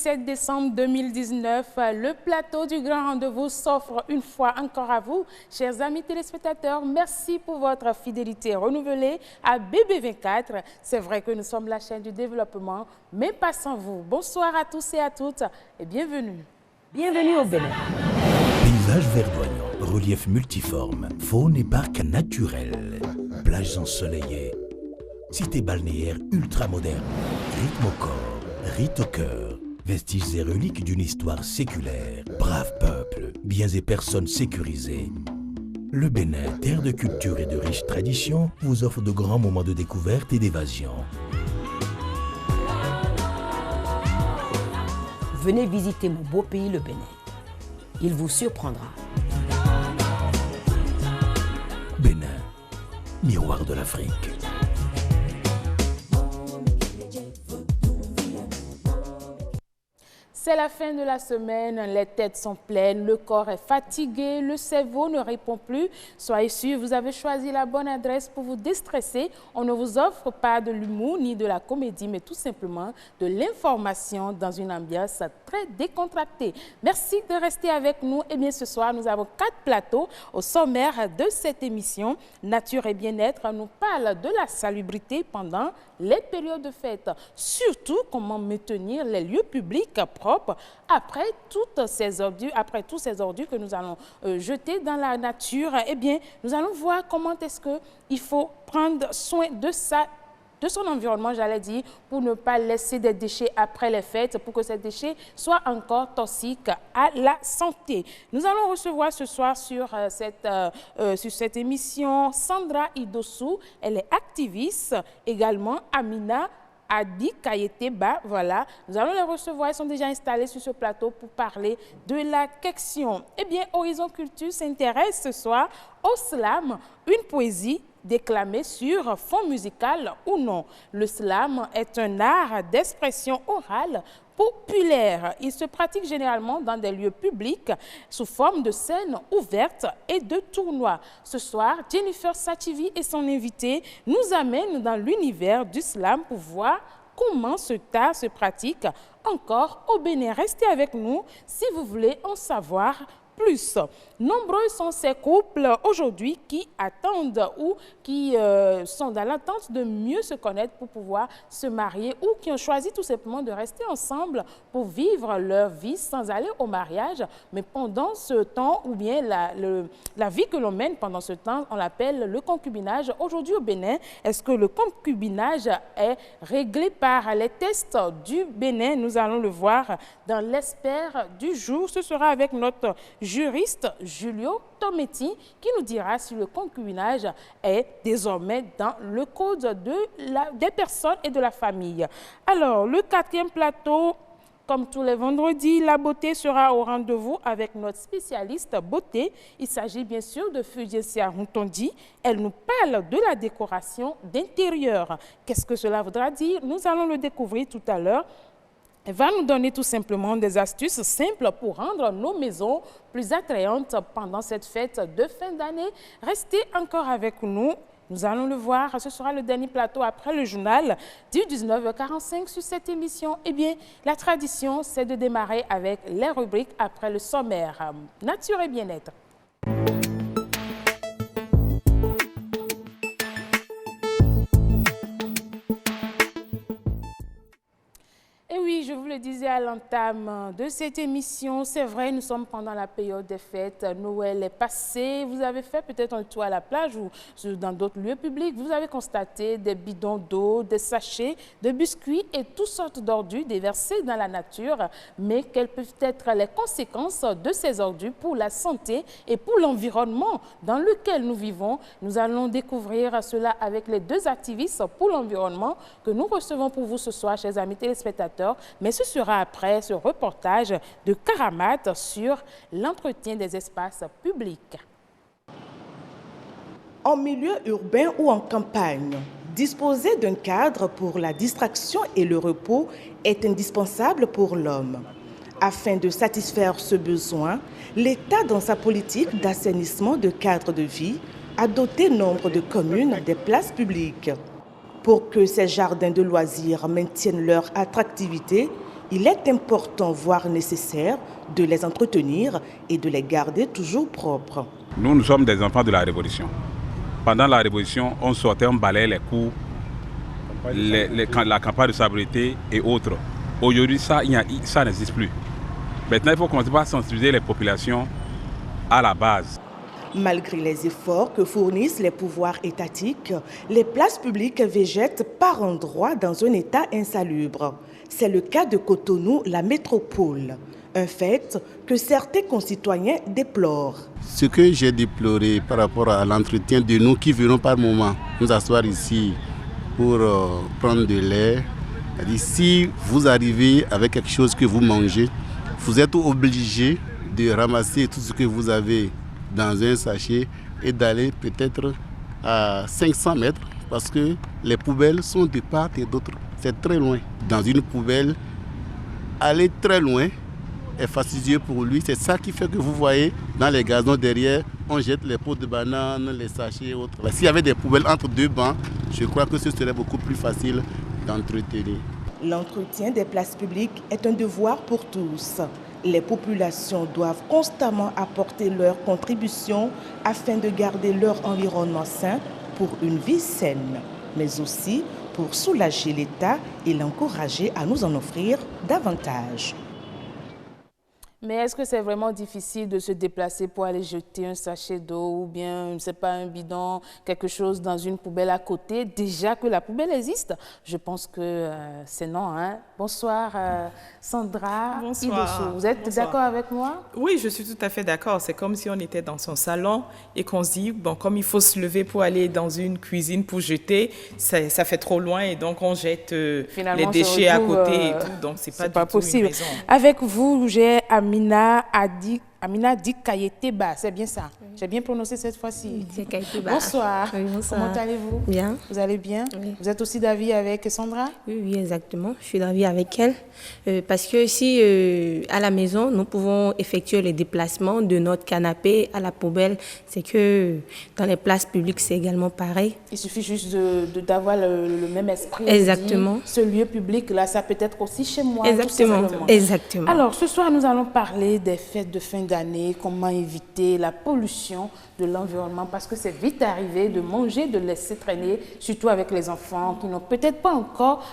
17 décembre 2019, le plateau du Grand Rendez-vous s'offre une fois encore à vous. Chers amis téléspectateurs, merci pour votre fidélité renouvelée à BB24. C'est vrai que nous sommes la chaîne du développement, mais pas sans vous. Bonsoir à tous et à toutes et bienvenue. Bienvenue au Bénin. Paysage verdoyant, relief multiforme, faune et parc naturel, plages ensoleillées, cité balnéaire ultra moderne, rythme au corps, rite au cœur, vestiges et reliques d'une histoire séculaire, brave peuple, biens et personnes sécurisées. Le Bénin, terre de culture et de riches traditions, vous offre de grands moments de découverte et d'évasion. Venez visiter mon beau pays, le Bénin. Il vous surprendra. Bénin, miroir de l'Afrique. C'est la fin de la semaine, les têtes sont pleines, le corps est fatigué, le cerveau ne répond plus. Soyez sûrs, vous avez choisi la bonne adresse pour vous déstresser. On ne vous offre pas de l'humour ni de la comédie, mais tout simplement de l'information dans une ambiance très décontractée. Merci de rester avec nous. Et bien ce soir, nous avons 4 plateaux au sommaire de cette émission. Nature et bien-être nous parle de la salubrité pendant les périodes de fête. Surtout, comment maintenir les lieux publics propres après toutes ces ordures, tous ces ordures que nous allons jeter dans la nature. Eh bien, nous allons voir comment est-ce qu'il faut prendre soin de son environnement, j'allais dire, pour ne pas laisser des déchets après les fêtes, pour que ces déchets soient encore toxiques à la santé. Nous allons recevoir ce soir sur cette émission Sandra Idossou, elle est activiste, également Amina Adi Kayeteba, voilà, nous allons les recevoir, ils sont déjà installés sur ce plateau pour parler de la question. Eh bien, Horizon Culture s'intéresse ce soir au slam, une poésie déclamée sur fond musical ou non. Le slam est un art d'expression orale populaire. Il se pratique généralement dans des lieux publics sous forme de scènes ouvertes et de tournois. Ce soir, Jennifer Sachivi et son invité nous amènent dans l'univers du slam pour voir comment ce art se pratique encore au Bénin. Restez avec nous si vous voulez en savoir plus. Nombreux sont ces couples aujourd'hui qui attendent ou qui sont dans l'attente de mieux se connaître pour pouvoir se marier ou qui ont choisi tout simplement de rester ensemble pour vivre leur vie sans aller au mariage. Mais pendant ce temps, ou bien la vie que l'on mène pendant ce temps, on l'appelle le concubinage. Aujourd'hui au Bénin, est-ce que le concubinage est réglé par les tests du Bénin? Nous allons le voir dans l'expert du jour. Ce sera avec notre juriste Julio Tometti qui nous dira si le concubinage est désormais dans le code des personnes et de la famille. Alors, le 4e plateau, comme tous les vendredis, la beauté sera au rendez-vous avec notre spécialiste beauté. Il s'agit bien sûr de Fujesia Runtondi. Elle nous parle de la décoration d'intérieur. Qu'est-ce que cela voudra dire? Nous allons le découvrir tout à l'heure. Elle va nous donner tout simplement des astuces simples pour rendre nos maisons plus attrayantes pendant cette fête de fin d'année. Restez encore avec nous. Nous allons le voir. Ce sera le dernier plateau après le journal du 19h45 sur cette émission. Eh bien, la tradition, c'est de démarrer avec les rubriques après le sommaire. Nature et bien-être. Et oui, je vous le disais à l'entame de cette émission, c'est vrai, nous sommes pendant la période des fêtes, Noël est passé, vous avez fait peut-être un tour à la plage ou dans d'autres lieux publics, vous avez constaté des bidons d'eau, des sachets, de biscuits et toutes sortes d'ordures déversées dans la nature. Mais quelles peuvent être les conséquences de ces ordures pour la santé et pour l'environnement dans lequel nous vivons? Nous allons découvrir cela avec les 2 activistes pour l'environnement que nous recevons pour vous ce soir, chers amis téléspectateurs. Mais ce sera après ce reportage de Karamat sur l'entretien des espaces publics. En milieu urbain ou en campagne, disposer d'un cadre pour la distraction et le repos est indispensable pour l'homme. Afin de satisfaire ce besoin, l'État, dans sa politique d'assainissement de cadre de vie, a doté nombre de communes des places publiques. Pour que ces jardins de loisirs maintiennent leur attractivité, Il est important, voire nécessaire, de les entretenir et de les garder toujours propres. Nous sommes des enfants de la Révolution. Pendant la Révolution, on sortait, on balayait les cours, la campagne de salubrité et autres. Aujourd'hui, ça n'existe plus. Maintenant, il faut commencer par sensibiliser les populations à la base. Malgré les efforts que fournissent les pouvoirs étatiques, les places publiques végètent par endroits dans un état insalubre. C'est le cas de Cotonou, la métropole. Un fait que certains concitoyens déplorent. Ce que j'ai déploré par rapport à l'entretien de nous qui venons par moment nous asseoir ici pour prendre de l'air, si vous arrivez avec quelque chose que vous mangez, vous êtes obligé de ramasser tout ce que vous avez dans un sachet et d'aller peut-être à 500 mètres parce que les poubelles sont de part et d'autre. C'est très loin. Dans une poubelle, aller très loin est fastidieux pour lui. C'est ça qui fait que vous voyez dans les gazons derrière, on jette les pots de bananes, les sachets et autres. S'il y avait des poubelles entre deux bancs, je crois que ce serait beaucoup plus facile d'entretenir. L'entretien des places publiques est un devoir pour tous. Les populations doivent constamment apporter leur contribution afin de garder leur environnement sain pour une vie saine, mais aussi pour soulager l'État et l'encourager à nous en offrir davantage. Mais est-ce que c'est vraiment difficile de se déplacer pour aller jeter un sachet d'eau ou bien, je ne sais pas, un bidon, quelque chose dans une poubelle à côté, déjà que la poubelle existe? Je pense que c'est non. Hein? Bonsoir Sandra. Bonsoir. Vous êtes d'accord avec moi? Oui, je suis tout à fait d'accord. C'est comme si on était dans son salon et qu'on se dit, bon, comme il faut se lever pour aller dans une cuisine pour jeter, ça fait trop loin et donc on jette les déchets à côté et tout. Donc, c'est pas possible. Une raison. Avec vous, j'ai Amina Dik Kayeteba, c'est bien ça? Oui. J'ai bien prononcé cette fois-ci. C'est Kayeteba. Bonsoir. Oui, bonsoir. Comment allez-vous? Bien. Vous allez bien? Oui. Vous êtes aussi d'avis avec Sandra? Oui, exactement. Je suis d'avis avec elle. Parce que si à la maison, nous pouvons effectuer les déplacements de notre canapé à la poubelle, c'est que dans les places publiques, c'est également pareil. Il suffit juste d'avoir le même esprit. Exactement. Dit, ce lieu public-là, ça peut être aussi chez moi. Exactement. Exactement. Alors, ce soir, nous allons parler des fêtes de fin d'année, comment éviter la pollution de l'environnement, parce que c'est vite arrivé de manger, de laisser traîner, surtout avec les enfants qui n'ont peut-être pas encore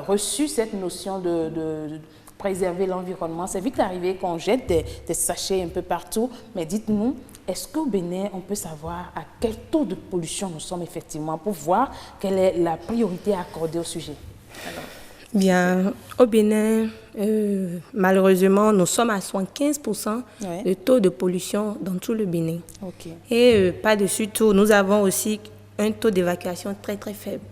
reçu cette notion de préserver l'environnement. C'est vite arrivé qu'on jette des sachets un peu partout, mais dites-nous, est-ce qu'au Bénin, on peut savoir à quel taux de pollution nous sommes effectivement pour voir quelle est la priorité accordée au sujet? Alors, bien, au Bénin, malheureusement, nous sommes à 75% de taux de pollution dans tout le Bénin. Okay. Et par-dessus tout, nous avons aussi un taux d'évacuation très, très faible.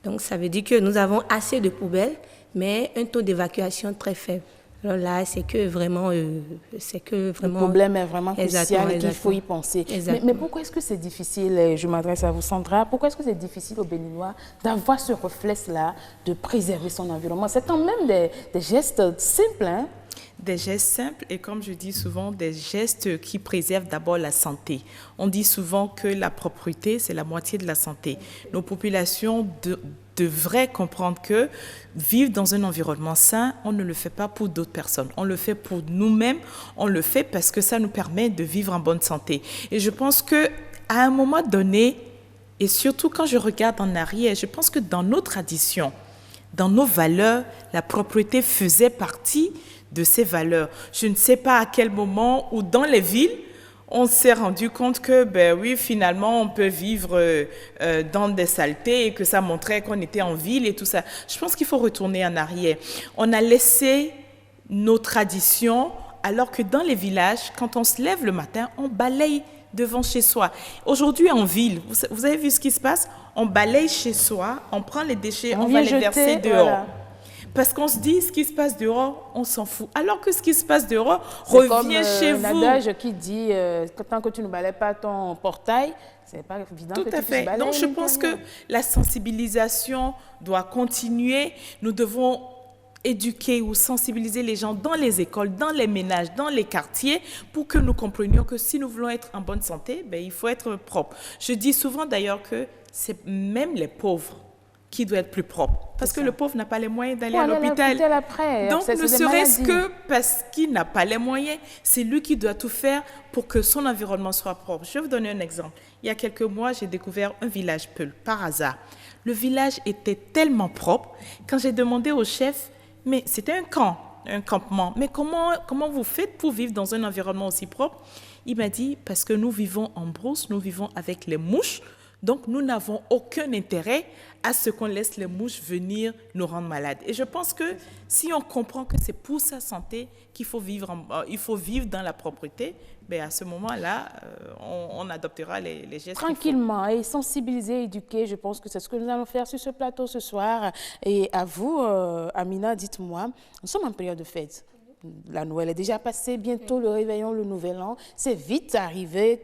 Donc, ça veut dire que nous avons assez de poubelles, mais un taux d'évacuation très faible. Alors là, c'est que vraiment... le problème est vraiment crucial et qu'il faut y penser. Mais pourquoi est-ce que c'est difficile, je m'adresse à vous Sandra, pourquoi est-ce que c'est difficile aux Béninois d'avoir ce réflexe-là de préserver son environnement? C'est quand même des gestes simples, hein? Des gestes simples et comme je dis souvent, des gestes qui préservent d'abord la santé. On dit souvent que la propreté, c'est la moitié de la santé. Nos populations devraient comprendre que vivre dans un environnement sain, on ne le fait pas pour d'autres personnes. On le fait pour nous-mêmes, on le fait parce que ça nous permet de vivre en bonne santé. Et je pense qu'à un moment donné, et surtout quand je regarde en arrière, je pense que dans nos traditions, dans nos valeurs, la propreté faisait partie de ces valeurs. Je ne sais pas à quel moment ou dans les villes, on s'est rendu compte que, ben oui, finalement, on peut vivre dans des saletés et que ça montrait qu'on était en ville et tout ça. Je pense qu'il faut retourner en arrière. On a laissé nos traditions, alors que dans les villages, quand on se lève le matin, on balaye devant chez soi. Aujourd'hui, en ville, vous avez vu ce qui se passe? On balaye chez soi, on prend les déchets, on va les verser dehors. Voilà. Parce qu'on se dit, ce qui se passe dehors, on s'en fout. Alors que ce qui se passe dehors revient chez vous. C'est comme l'adage qui dit, tant que tu ne balayes pas ton portail, c'est pas évident que tu puisses balayer. Donc, je pense que la sensibilisation doit continuer. Nous devons éduquer ou sensibiliser les gens dans les écoles, dans les ménages, dans les quartiers, pour que nous comprenions que si nous voulons être en bonne santé, ben, il faut être propre. Je dis souvent d'ailleurs que c'est même les pauvres qui doit être plus propre. Parce que le pauvre n'a pas les moyens d'aller Pour à aller l'hôpital. Après. Donc, C'est ne des serait-ce maladies. que parce qu'il n'a pas les moyens, c'est lui qui doit tout faire pour que son environnement soit propre. Je vais vous donner un exemple. Il y a quelques mois, j'ai découvert un village Peul, par hasard. Le village était tellement propre, quand j'ai demandé au chef, mais c'était un camp, un campement, mais comment vous faites pour vivre dans un environnement aussi propre? Il m'a dit, parce que nous vivons en brousse, nous vivons avec les mouches, donc nous n'avons aucun intérêt à ce qu'on laisse les mouches venir nous rendre malades. Et je pense que si on comprend que c'est pour sa santé qu'il faut vivre, il faut vivre dans la propreté, ben à ce moment-là, on adoptera les gestes. Tranquillement et sensibiliser, éduquer, je pense que c'est ce que nous allons faire sur ce plateau ce soir. Et à vous, Amina, dites-moi, nous sommes en période de fête. La Noël est déjà passée, bientôt le réveillon, le nouvel an. C'est vite arrivé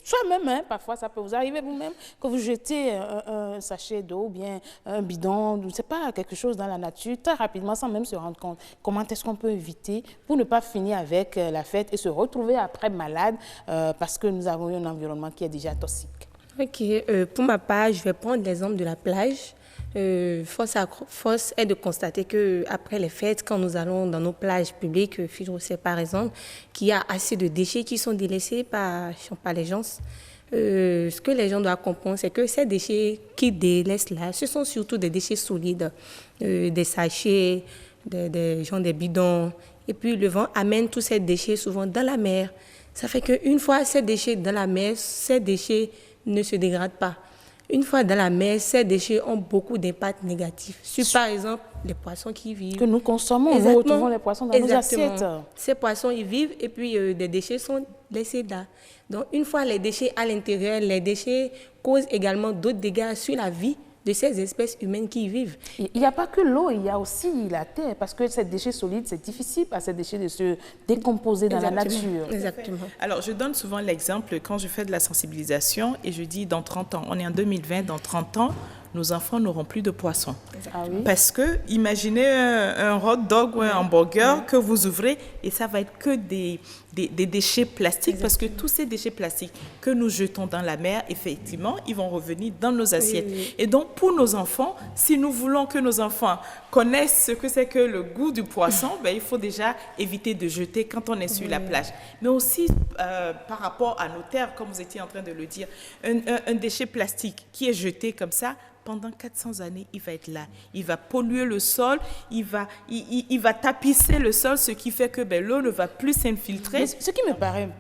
soi-même, parfois ça peut vous arriver vous-même, que vous jetez un sachet d'eau ou bien un bidon, je ne sais pas, quelque chose dans la nature, très rapidement, sans même se rendre compte. Comment est-ce qu'on peut éviter pour ne pas finir avec la fête et se retrouver après malade parce que nous avons eu un environnement qui est déjà toxique? Ok, pour ma part, je vais prendre l'exemple de la plage. Force est de constater qu'après les fêtes, quand nous allons dans nos plages publiques, Fidrocet par exemple, qu'il y a assez de déchets qui sont délaissés par les gens. Ce que les gens doivent comprendre, c'est que ces déchets qu'ils délaissent là, ce sont surtout des déchets solides, des sachets, des bidons. Et puis le vent amène tous ces déchets souvent dans la mer. Ça fait qu'une fois ces déchets dans la mer, ces déchets ne se dégradent pas. Une fois dans la mer, ces déchets ont beaucoup d'impact négatifs sur, par exemple, les poissons qui vivent. Que nous consommons, nous retrouvons les poissons dans nos assiettes. Ces poissons, ils vivent et puis des déchets sont laissés là. Donc, une fois les déchets à l'intérieur, les déchets causent également d'autres dégâts sur la vie de ces espèces humaines qui y vivent. Il n'y a pas que l'eau, il y a aussi la terre, parce que ces déchets solides, c'est difficile à ces déchets de se décomposer dans la nature. Exactement. Alors, je donne souvent l'exemple quand je fais de la sensibilisation et je dis dans 30 ans, on est en 2020, dans 30 ans, nos enfants n'auront plus de poissons. Ah oui? Parce que, imaginez un hot dog ou un hamburger que vous ouvrez et ça va être que des déchets plastiques. Exactement. Parce que tous ces déchets plastiques que nous jetons dans la mer, effectivement, ils vont revenir dans nos assiettes. Oui. Et donc, pour nos enfants, si nous voulons que nos enfants connaissent ce que c'est que le goût du poisson, ben, il faut déjà éviter de jeter quand on est sur la plage. Mais aussi, par rapport à nos terres, comme vous étiez en train de le dire, un déchet plastique qui est jeté comme ça, pendant 400 années, il va être là. Il va polluer le sol, il va tapisser le sol, ce qui fait que l'eau ne va plus s'infiltrer. Mais ce qui me paraît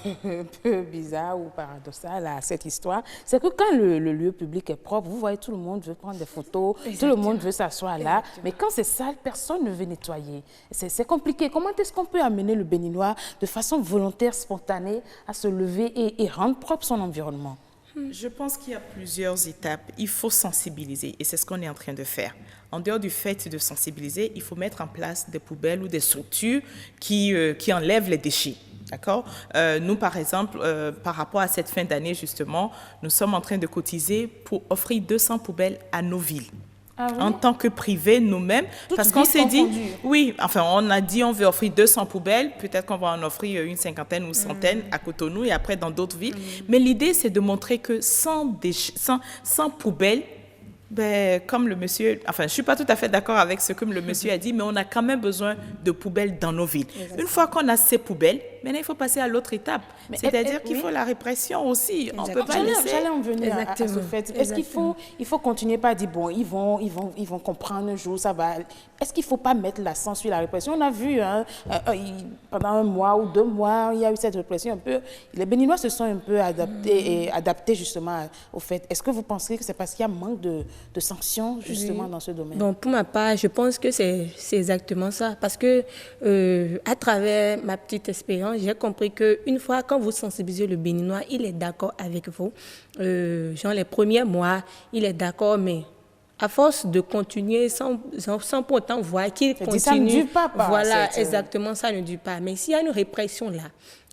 un peu bizarre ou paradoxal à cette histoire, c'est que quand le lieu public est propre, vous voyez, tout le monde veut prendre des photos, Exactement. Tout le monde veut s'asseoir là, Exactement. Mais quand c'est sale, personne ne veut nettoyer. C'est compliqué. Comment est-ce qu'on peut amener le Béninois de façon volontaire, spontanée, à se lever et rendre propre son environnement? Je pense qu'il y a plusieurs étapes. Il faut sensibiliser et c'est ce qu'on est en train de faire. En dehors du fait de sensibiliser, il faut mettre en place des poubelles ou des structures qui enlèvent les déchets. D'accord ? Nous, par exemple, par rapport à cette fin d'année, justement, nous sommes en train de cotiser pour offrir 200 poubelles à nos villes. Ah oui? En tant que privé, nous-mêmes, parce qu'on s'est dit, oui, enfin, on a dit on veut offrir 200 poubelles, peut-être qu'on va en offrir une cinquantaine ou centaine à Cotonou et après dans d'autres villes. Mais l'idée, c'est de montrer que sans poubelles, comme le monsieur, enfin, je ne suis pas tout à fait d'accord avec ce que le monsieur a dit, mais on a quand même besoin de poubelles dans nos villes. Exactement. Une fois qu'on a ces poubelles, maintenant, il faut passer à l'autre étape. C'est-à-dire qu'il faut la répression aussi. On ne peut pas laisser... J'allais en venir à ce fait. Est-ce qu'il faut continuer par dire, bon, ils vont comprendre un jour, ça va... Est-ce qu'il ne faut pas mettre l'accent sur la répression? On a vu, pendant 1 mois ou 2 mois, il y a eu cette répression un peu... Les Béninois se sont un peu adaptés justement au fait. Est-ce que vous pensez que c'est parce qu'il y a manque de sanctions justement dans ce domaine? Bon, pour ma part, je pense que c'est exactement ça. Parce que à travers ma petite expérience, j'ai compris qu'une fois, quand vous sensibilisez le Béninois, il est d'accord avec vous. Genre les premiers mois, il est d'accord, mais à force de continuer sans pour autant voir qu'il continue... Ça ne dure pas. Voilà, exactement, ça ne dure pas. Mais s'il y a une répression là,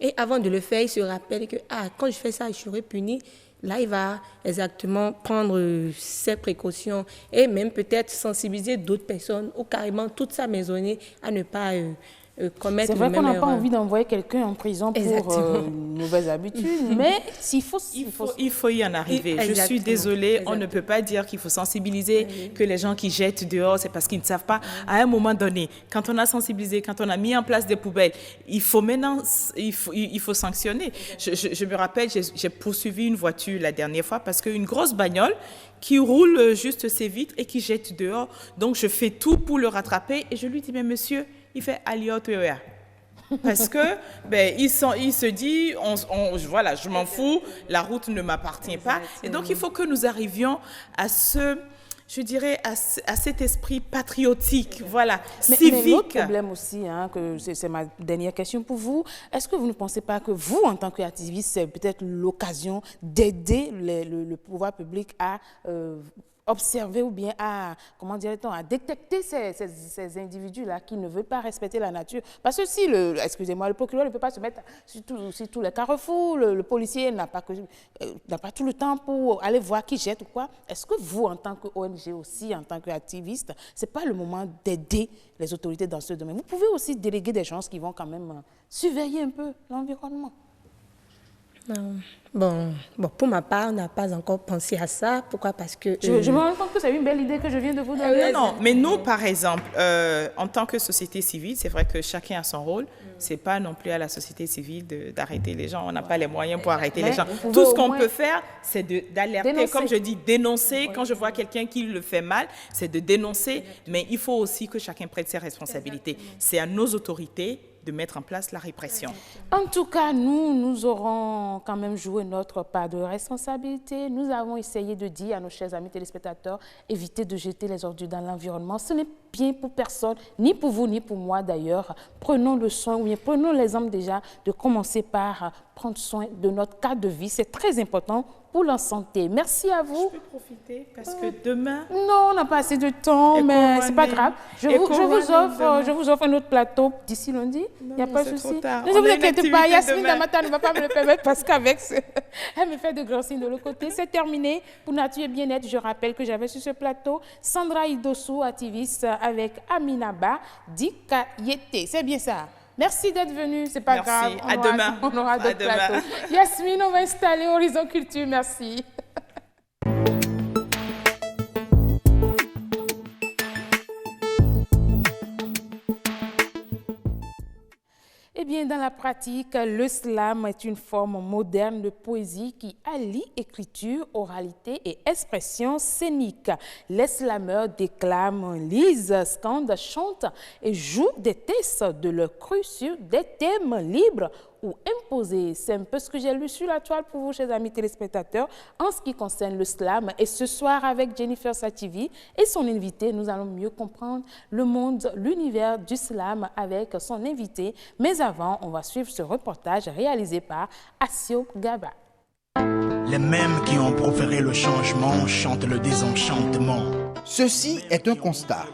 et avant de le faire, il se rappelle que quand je fais ça, je serai puni. Là, il va exactement prendre ses précautions et même peut-être sensibiliser d'autres personnes ou carrément toute sa maisonnée à ne pas commettre C'est vrai qu'on n'a pas erreur. envie d'envoyer quelqu'un en prison pour une mauvaise habitude, mais il faut y en arriver. Je suis désolée, on ne peut pas dire qu'il faut sensibiliser, que les gens qui jettent dehors, c'est parce qu'ils ne savent pas. À un moment donné, quand on a sensibilisé, quand on a mis en place des poubelles, il faut maintenant, il faut sanctionner. Je me rappelle, j'ai poursuivi une voiture la dernière fois parce qu'une grosse bagnole qui roule juste ses vitres et qui jette dehors. Donc, je fais tout pour le rattraper et je lui dis, mais monsieur, il fait aliotoya. Parce que il se dit, voilà, je m'en fous, la route ne m'appartient pas. Et donc, il faut que nous arrivions à je dirais, à cet esprit patriotique, voilà, civique. Mais l'autre problème aussi, que c'est ma dernière question pour vous, est-ce que vous ne pensez pas que vous, en tant qu'activiste, c'est peut-être l'occasion d'aider le pouvoir public à observer ou bien à détecter ces individus-là qui ne veulent pas respecter la nature. Parce que si, le procureur ne peut pas se mettre sur tous les carrefours, le policier n'a pas tout le temps pour aller voir qui jette ou quoi. Est-ce que vous, en tant qu'ONG aussi, en tant qu'activiste, ce n'est pas le moment d'aider les autorités dans ce domaine? Vous pouvez aussi déléguer des gens qui vont quand même surveiller un peu l'environnement. Bon, pour ma part, on n'a pas encore pensé à ça. Pourquoi? Parce que... Je me rends compte que c'est une belle idée que je viens de vous donner. Non, mais nous, par exemple, en tant que société civile, c'est vrai que chacun a son rôle. C'est pas non plus à la société civile d'arrêter les gens. On n'a pas les moyens pour arrêter les gens. Tout ce qu'on peut faire, c'est d'alerter, comme je dis, dénoncer. Quand je vois quelqu'un qui le fait mal, c'est de dénoncer. Mais il faut aussi que chacun prenne ses responsabilités. C'est à nos autorités de mettre en place la répression. En tout cas, nous aurons quand même joué notre part de responsabilité. Nous avons essayé de dire à nos chers amis téléspectateurs, évitez de jeter les ordures dans l'environnement. Ce n'est bien pour personne, ni pour vous, ni pour moi d'ailleurs. Prenons le soin, ou bien prenons l'exemple déjà de commencer par prendre soin de notre cadre de vie. C'est très important pour la santé. Merci à vous. Je peux profiter parce que demain... Non, on n'a pas assez de temps, mais ce n'est pas grave. Je vous offre un autre plateau d'ici lundi. Il n'y a pas de souci. Ne vous inquiétez pas, Yasmine Damata ne va pas me le permettre parce qu'avec elle me fait de grands signes de l'autre côté. C'est terminé pour Nature et Bien-être. Je rappelle que j'avais sur ce plateau Sandra Idossou, activiste, avec Aminaba Dikayete. C'est bien ça. Merci d'être venu, c'est pas grave. À demain. On aura d'autres plateaux. Yasmine, on va installer Horizon Culture, merci. Eh bien, dans la pratique, le slam est une forme moderne de poésie qui allie écriture, oralité et expression scénique. Les slameurs déclament, lisent, scandent, chantent et jouent des textes de leur cru sur des thèmes libres ou imposés. C'est un peu ce que j'ai lu sur la toile pour vous, chers amis téléspectateurs, en ce qui concerne le slam. Et ce soir, avec Jennifer Sativi et son invité, nous allons mieux comprendre le monde, l'univers du slam avec son invité. Mais avant, on va suivre ce reportage réalisé par Assio Gaba. Les mêmes qui ont proféré le changement chantent le désenchantement. Ceci est un constat.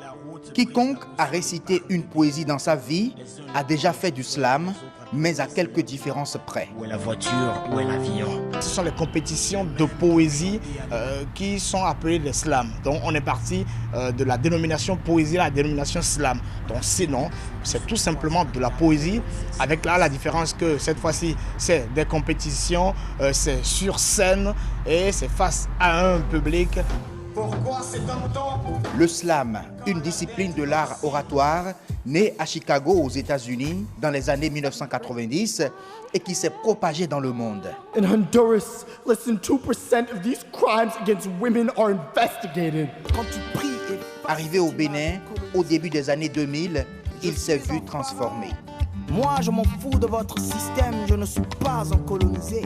Quiconque a récité une poésie dans sa vie a déjà fait du slam, mais à quelques différences près. Où est la voiture, où est l'avion? Ce sont les compétitions de poésie qui sont appelées les slams. Donc on est parti de la dénomination poésie à la dénomination slam. Donc sinon, c'est tout simplement de la poésie, avec là la différence que cette fois-ci, c'est des compétitions, c'est sur scène et c'est face à un public. Pourquoi c'est un temps? Le slam, une discipline de l'art oratoire, née à Chicago aux États-Unis dans les années 1990 et qui s'est propagée dans le monde. In Honduras, less than 2% of these crimes against women are investigated. Quand tu pries, arrivé au Bénin, au début des années 2000, il s'est vu transformé. Moi, je m'en fous de votre système, je ne suis pas un colonisé.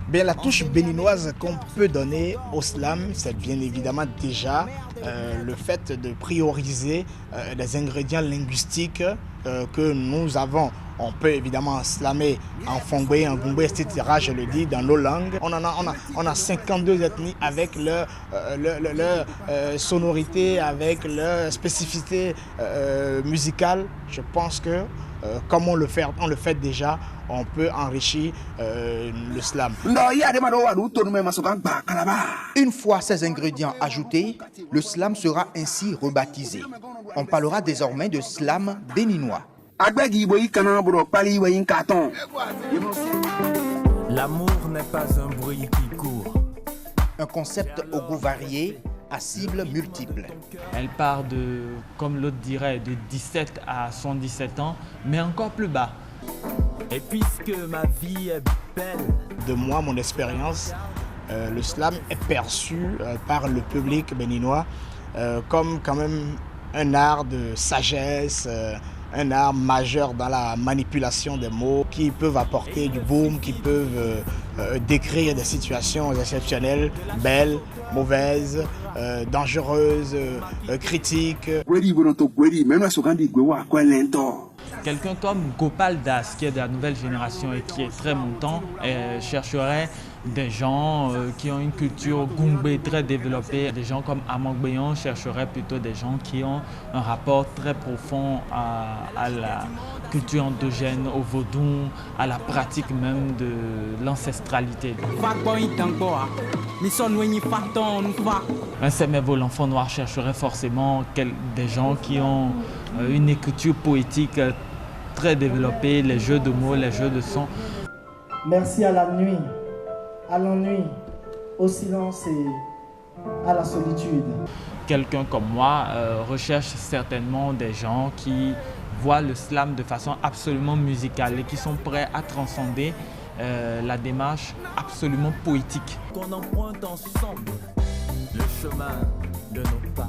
Bien, la touche béninoise qu'on peut donner au slam, c'est bien évidemment déjà le fait de prioriser les ingrédients linguistiques que nous avons. On peut évidemment slammer en fongbe, en gumbe, etc. Je le dis dans nos langues. On a 52 ethnies avec leur sonorité, avec leur spécificité musicale. Je pense que comme on le fait déjà, on peut enrichir le slam. Une fois ces ingrédients ajoutés, le slam sera ainsi rebaptisé. On parlera désormais de slam béninois. L'amour n'est pas un bruit qui court. Un concept au goût varié, à cibles multiples. Elle part de, comme l'autre dirait, de 17 à 117 ans, mais encore plus bas. Et puisque ma vie est belle. De moi, mon expérience, le slam est perçu par le public béninois comme quand même un art de sagesse, un art majeur dans la manipulation des mots qui peuvent apporter du boom, qui peuvent décrire des situations exceptionnelles, belles, mauvaises, dangereuses, critiques. Quelqu'un comme Gopal Das, qui est de la nouvelle génération et qui est très montant, chercherait des gens qui ont une culture Gungbe très développée. Des gens comme Amang Beyon chercheraient plutôt des gens qui ont un rapport très profond à la culture endogène, au vaudou, à la pratique même de l'ancestralité. Un Semevo, l'enfant noir, chercherait forcément des gens qui ont une écriture poétique très développée, les jeux de mots, les jeux de sons. Merci à la nuit, à l'ennui, au silence et à la solitude. Quelqu'un comme moi recherche certainement des gens qui voient le slam de façon absolument musicale et qui sont prêts à transcender la démarche absolument poétique. Qu'on emprunte ensemble le chemin de nos pas.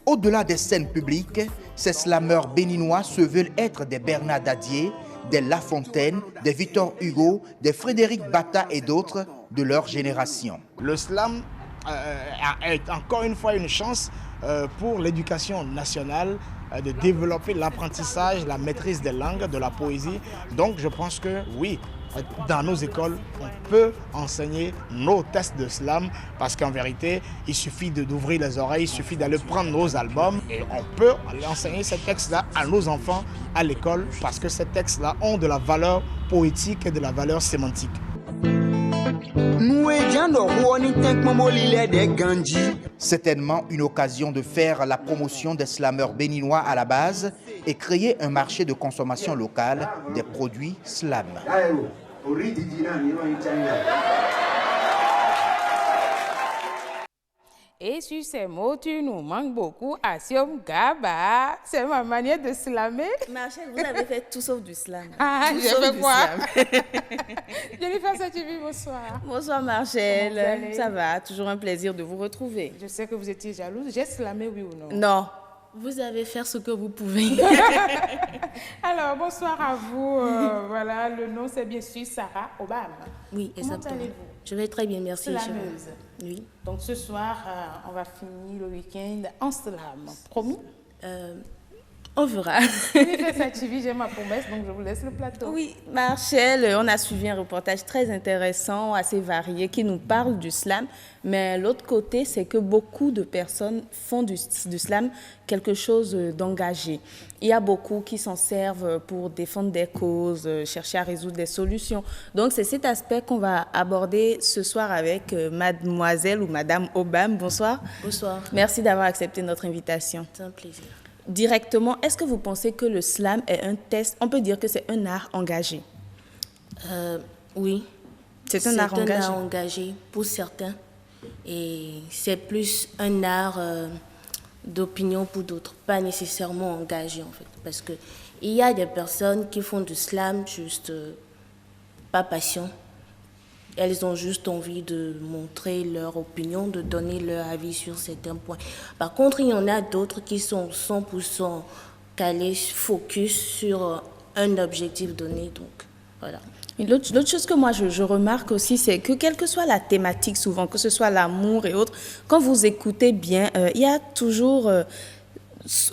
Au-delà des scènes publiques, ces slameurs béninois se veulent être des Bernard Dadier, des La Fontaine, des Victor Hugo, des Frédéric Bata et d'autres de leur génération. Le slam est encore une fois une chance pour l'éducation nationale de développer l'apprentissage, la maîtrise des langues, de la poésie. Donc je pense que oui, dans nos écoles, on peut enseigner nos tests de slam parce qu'en vérité, il suffit d'ouvrir les oreilles, il suffit d'aller prendre nos albums et on peut enseigner ces textes-là à nos enfants à l'école parce que ces textes-là ont de la valeur poétique et de la valeur sémantique. Certainement une occasion de faire la promotion des slameurs béninois à la base et créer un marché de consommation locale des produits slam. Et sur ces mots, tu nous manques beaucoup. Asiom Gaba, c'est ma manière de slammer. Marcel, vous avez fait tout sauf du slam. Ah, j'ai fait quoi? Jennifer Sativi, bonsoir. Bonsoir Marcel, ça va? Toujours un plaisir de vous retrouver. Je sais que vous étiez jalouse. J'ai slamé, oui ou non? Non. Vous allez faire ce que vous pouvez. Alors, bonsoir à vous. Voilà, le nom c'est bien sûr Sarah Obama. Oui, exactement. Comment allez-vous? Je vais très bien, merci. Slameuse. Oui. Donc ce soir, on va finir le week-end en slam. Promis? On verra. J'ai ma promesse, donc je vous laisse le plateau. Oui, Marcel, on a suivi un reportage très intéressant, assez varié, qui nous parle du slam. Mais l'autre côté, c'est que beaucoup de personnes font du slam quelque chose d'engagé. Il y a beaucoup qui s'en servent pour défendre des causes, chercher à résoudre des solutions. Donc, c'est cet aspect qu'on va aborder ce soir avec mademoiselle ou madame Obama. Bonsoir. Bonsoir. Merci d'avoir accepté notre invitation. C'est un plaisir. Directement, est-ce que vous pensez que le slam est un test, on peut dire que c'est un art engagé? Oui. C'est un art engagé? C'est un art engagé pour certains. Et c'est plus un art d'opinion pour d'autres, pas nécessairement engagé en fait. Parce qu'il y a des personnes qui font du slam juste pas passion. Elles ont juste envie de montrer leur opinion, de donner leur avis sur certains points. Par contre, il y en a d'autres qui sont 100% calés, focus sur un objectif donné. Donc, voilà. L'autre chose que moi je remarque aussi, c'est que quelle que soit la thématique, souvent, que ce soit l'amour et autres, quand vous écoutez bien, il y a toujours,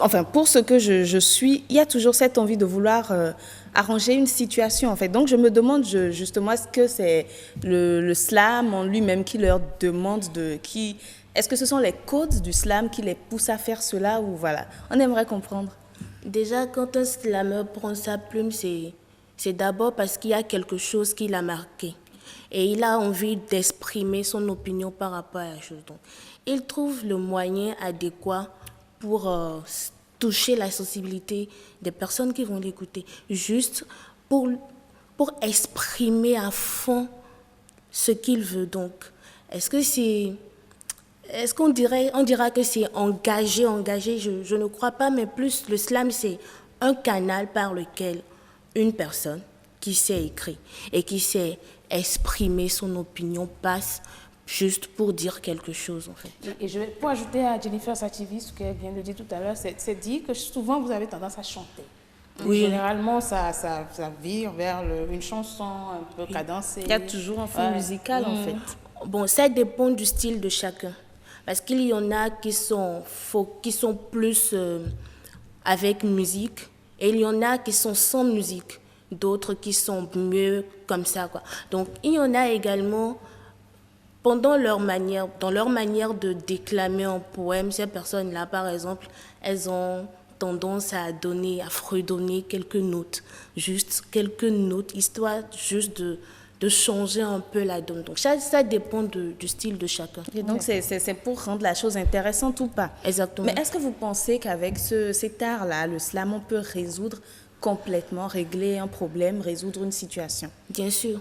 enfin pour ce que je suis, il y a toujours cette envie de vouloir arranger une situation en fait. Donc je me demande justement est-ce que c'est le slam en lui-même qui leur demande est-ce que ce sont les codes du slam qui les poussent à faire cela ou voilà. On aimerait comprendre. Déjà quand un slameur prend sa plume, c'est d'abord parce qu'il y a quelque chose qui l'a marqué et il a envie d'exprimer son opinion par rapport à la chose. Donc, il trouve le moyen adéquat pour toucher la sensibilité des personnes qui vont l'écouter, juste pour exprimer à fond ce qu'il veut. Donc, est-ce qu'on dira que c'est engagé, je ne crois pas, mais plus le slam, c'est un canal par lequel une personne qui sait écrire et qui sait exprimer son opinion passe juste pour dire quelque chose, en fait. Et je vais pour ajouter à Jennifer Sachivi ce qu'elle vient de dire tout à l'heure, c'est dit que souvent vous avez tendance à chanter. Oui. Généralement, ça vire vers une chanson un peu cadencée. Il y a toujours un fond musical, en fait. Bon, ça dépend du style de chacun. Parce qu'il y en a qui sont plus avec musique, et il y en a qui sont sans musique, d'autres qui sont mieux comme ça, quoi. Donc, il y en a également, dans leur manière de déclamer un poème, ces personnes-là, par exemple, elles ont tendance à fredonner quelques notes, histoire juste de changer un peu la donne. Donc ça dépend du style de chacun. Et donc c'est pour rendre la chose intéressante ou pas. Exactement. Mais est-ce que vous pensez qu'avec cet art-là, le slam, on peut régler un problème, résoudre une situation? Bien sûr,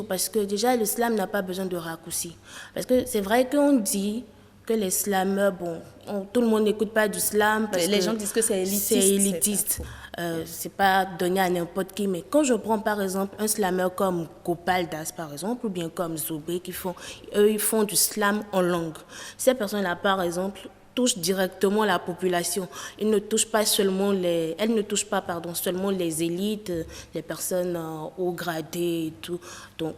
parce que déjà le slam n'a pas besoin de raccourcis. Parce que c'est vrai qu'on dit que les slameurs, tout le monde n'écoute pas du slam parce que les gens disent que c'est élitiste. C'est pas donné à n'importe qui, mais quand je prends par exemple un slameur comme Gopal Das par exemple, ou bien comme Zobé, ils font du slam en langue. Ces personnes-là par exemple touchent directement la population. Elles ne touchent pas seulement les élites, les personnes haut gradées et tout. Donc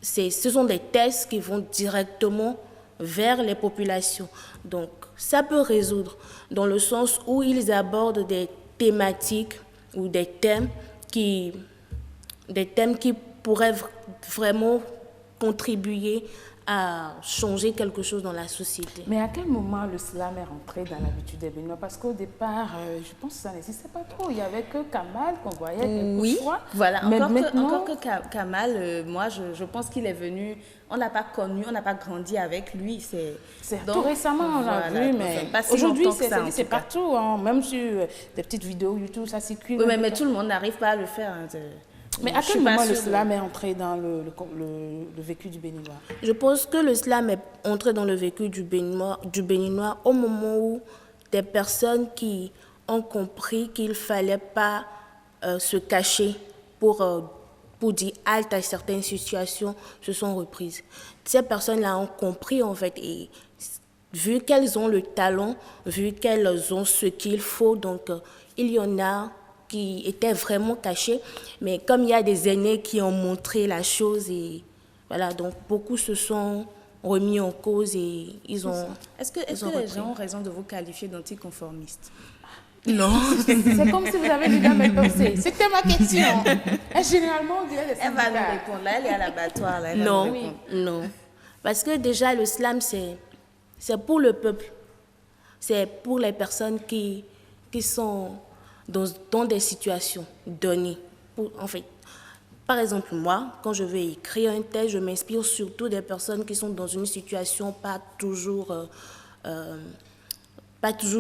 ce sont des textes qui vont directement vers les populations. Donc, ça peut résoudre dans le sens où ils abordent des thématiques ou des thèmes qui pourraient vraiment contribuer à changer quelque chose dans la société. Mais à quel moment le slam est rentré dans l'habitude des Béninois? Parce qu'au départ, je pense que ça n'existait pas trop. Il n'y avait que Kamal qu'on voyait quelquefois. Voilà. Mais Encore que Kamal, moi, je pense qu'il est venu... On n'a pas connu, on n'a pas grandi avec lui. C'est tout récemment, on l'a vu, mais aujourd'hui, c'est partout. Hein. Même sur des petites vidéos YouTube, ça circule. Oui, mais tout le monde n'arrive pas à le faire. Hein. Mais à quel moment le slam est entré dans le vécu du Béninois? Je pense que le slam est entré dans le vécu du Béninois au moment où des personnes qui ont compris qu'il ne fallait pas se cacher pour dire halte à certaines situations se sont reprises. Ces personnes-là ont compris en fait, et vu qu'elles ont le talent, vu qu'elles ont ce qu'il faut, donc il y en a qui étaient vraiment cachés, mais comme il y a des aînés qui ont montré la chose, et voilà, donc beaucoup se sont remis en cause et ils ont... Est-ce que les gens ont raison de vous qualifier d'anticonformistes? Non. C'est comme si vous avez lu dans mes pensées. C'était ma question. Et généralement, on dirait des syndicats. Elle va nous répondre. Là, elle est à l'abattoir. Non. Parce que déjà, le slam, c'est pour le peuple. C'est pour les personnes qui sont dans des situations données. En fait, par exemple, moi, quand je vais écrire un texte, je m'inspire surtout des personnes qui sont dans une situation pas toujours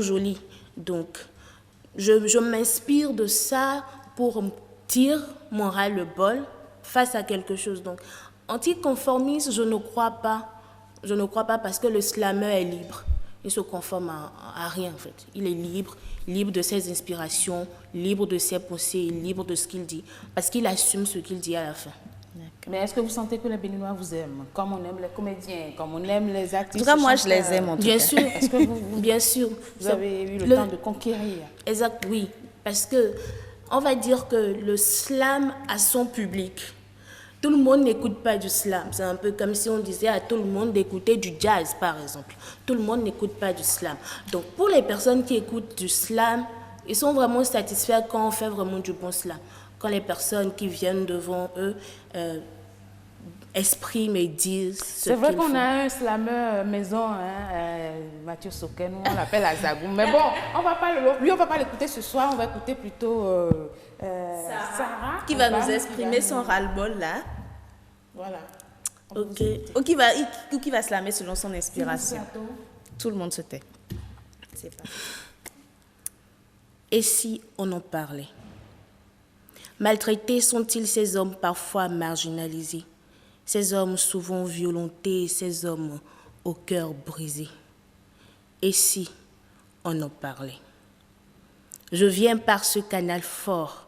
jolie. Donc, je m'inspire de ça pour dire mon ras-le-bol face à quelque chose. Donc, anticonformiste, je ne crois pas. Je ne crois pas parce que le slameur est libre. Il ne se conforme à rien, en fait. Il est libre de ses inspirations, libre de ses pensées, libre de ce qu'il dit, parce qu'il assume ce qu'il dit à la fin. Mais est-ce que vous sentez que les Béninois vous aiment, comme on aime les comédiens, comme on aime les actrices? En tout cas, moi, je les aime, en tout cas. Bien sûr. Est-ce que bien sûr. Vous avez eu le temps de conquérir? Exact, oui. Parce que, on va dire que le slam a son public. Tout le monde n'écoute pas du slam. C'est un peu comme si on disait à tout le monde d'écouter du jazz, par exemple. Tout le monde n'écoute pas du slam. Donc, pour les personnes qui écoutent du slam, ils sont vraiment satisfaits quand on fait vraiment du bon slam. Quand les personnes qui viennent devant eux expriment et disent ce qu'ils font. C'est vrai qu'on a un slameur maison, Mathieu Soken, on l'appelle Azagou. Mais bon, on va pas l'écouter ce soir, on va écouter plutôt Sarah. Qui va nous exprimer son ras-le-bol là. Voilà. Ok. Ou qui va slammer selon son inspiration. Tout le monde se tait. C'est pas. Et si on en parlait? Maltraités sont-ils ces hommes parfois marginalisés, ces hommes souvent violentés, ces hommes au cœur brisé? Et si on en parlait? Je viens par ce canal fort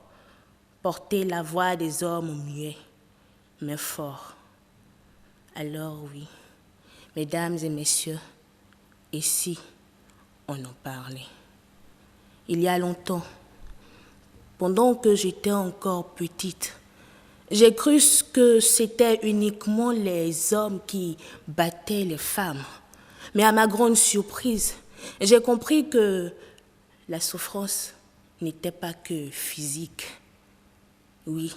porter la voix des hommes muets, mais forts. Alors oui, mesdames et messieurs, et si on en parlait? Il y a longtemps, pendant que j'étais encore petite, j'ai cru que c'était uniquement les hommes qui battaient les femmes. Mais à ma grande surprise, j'ai compris que la souffrance n'était pas que physique. Oui,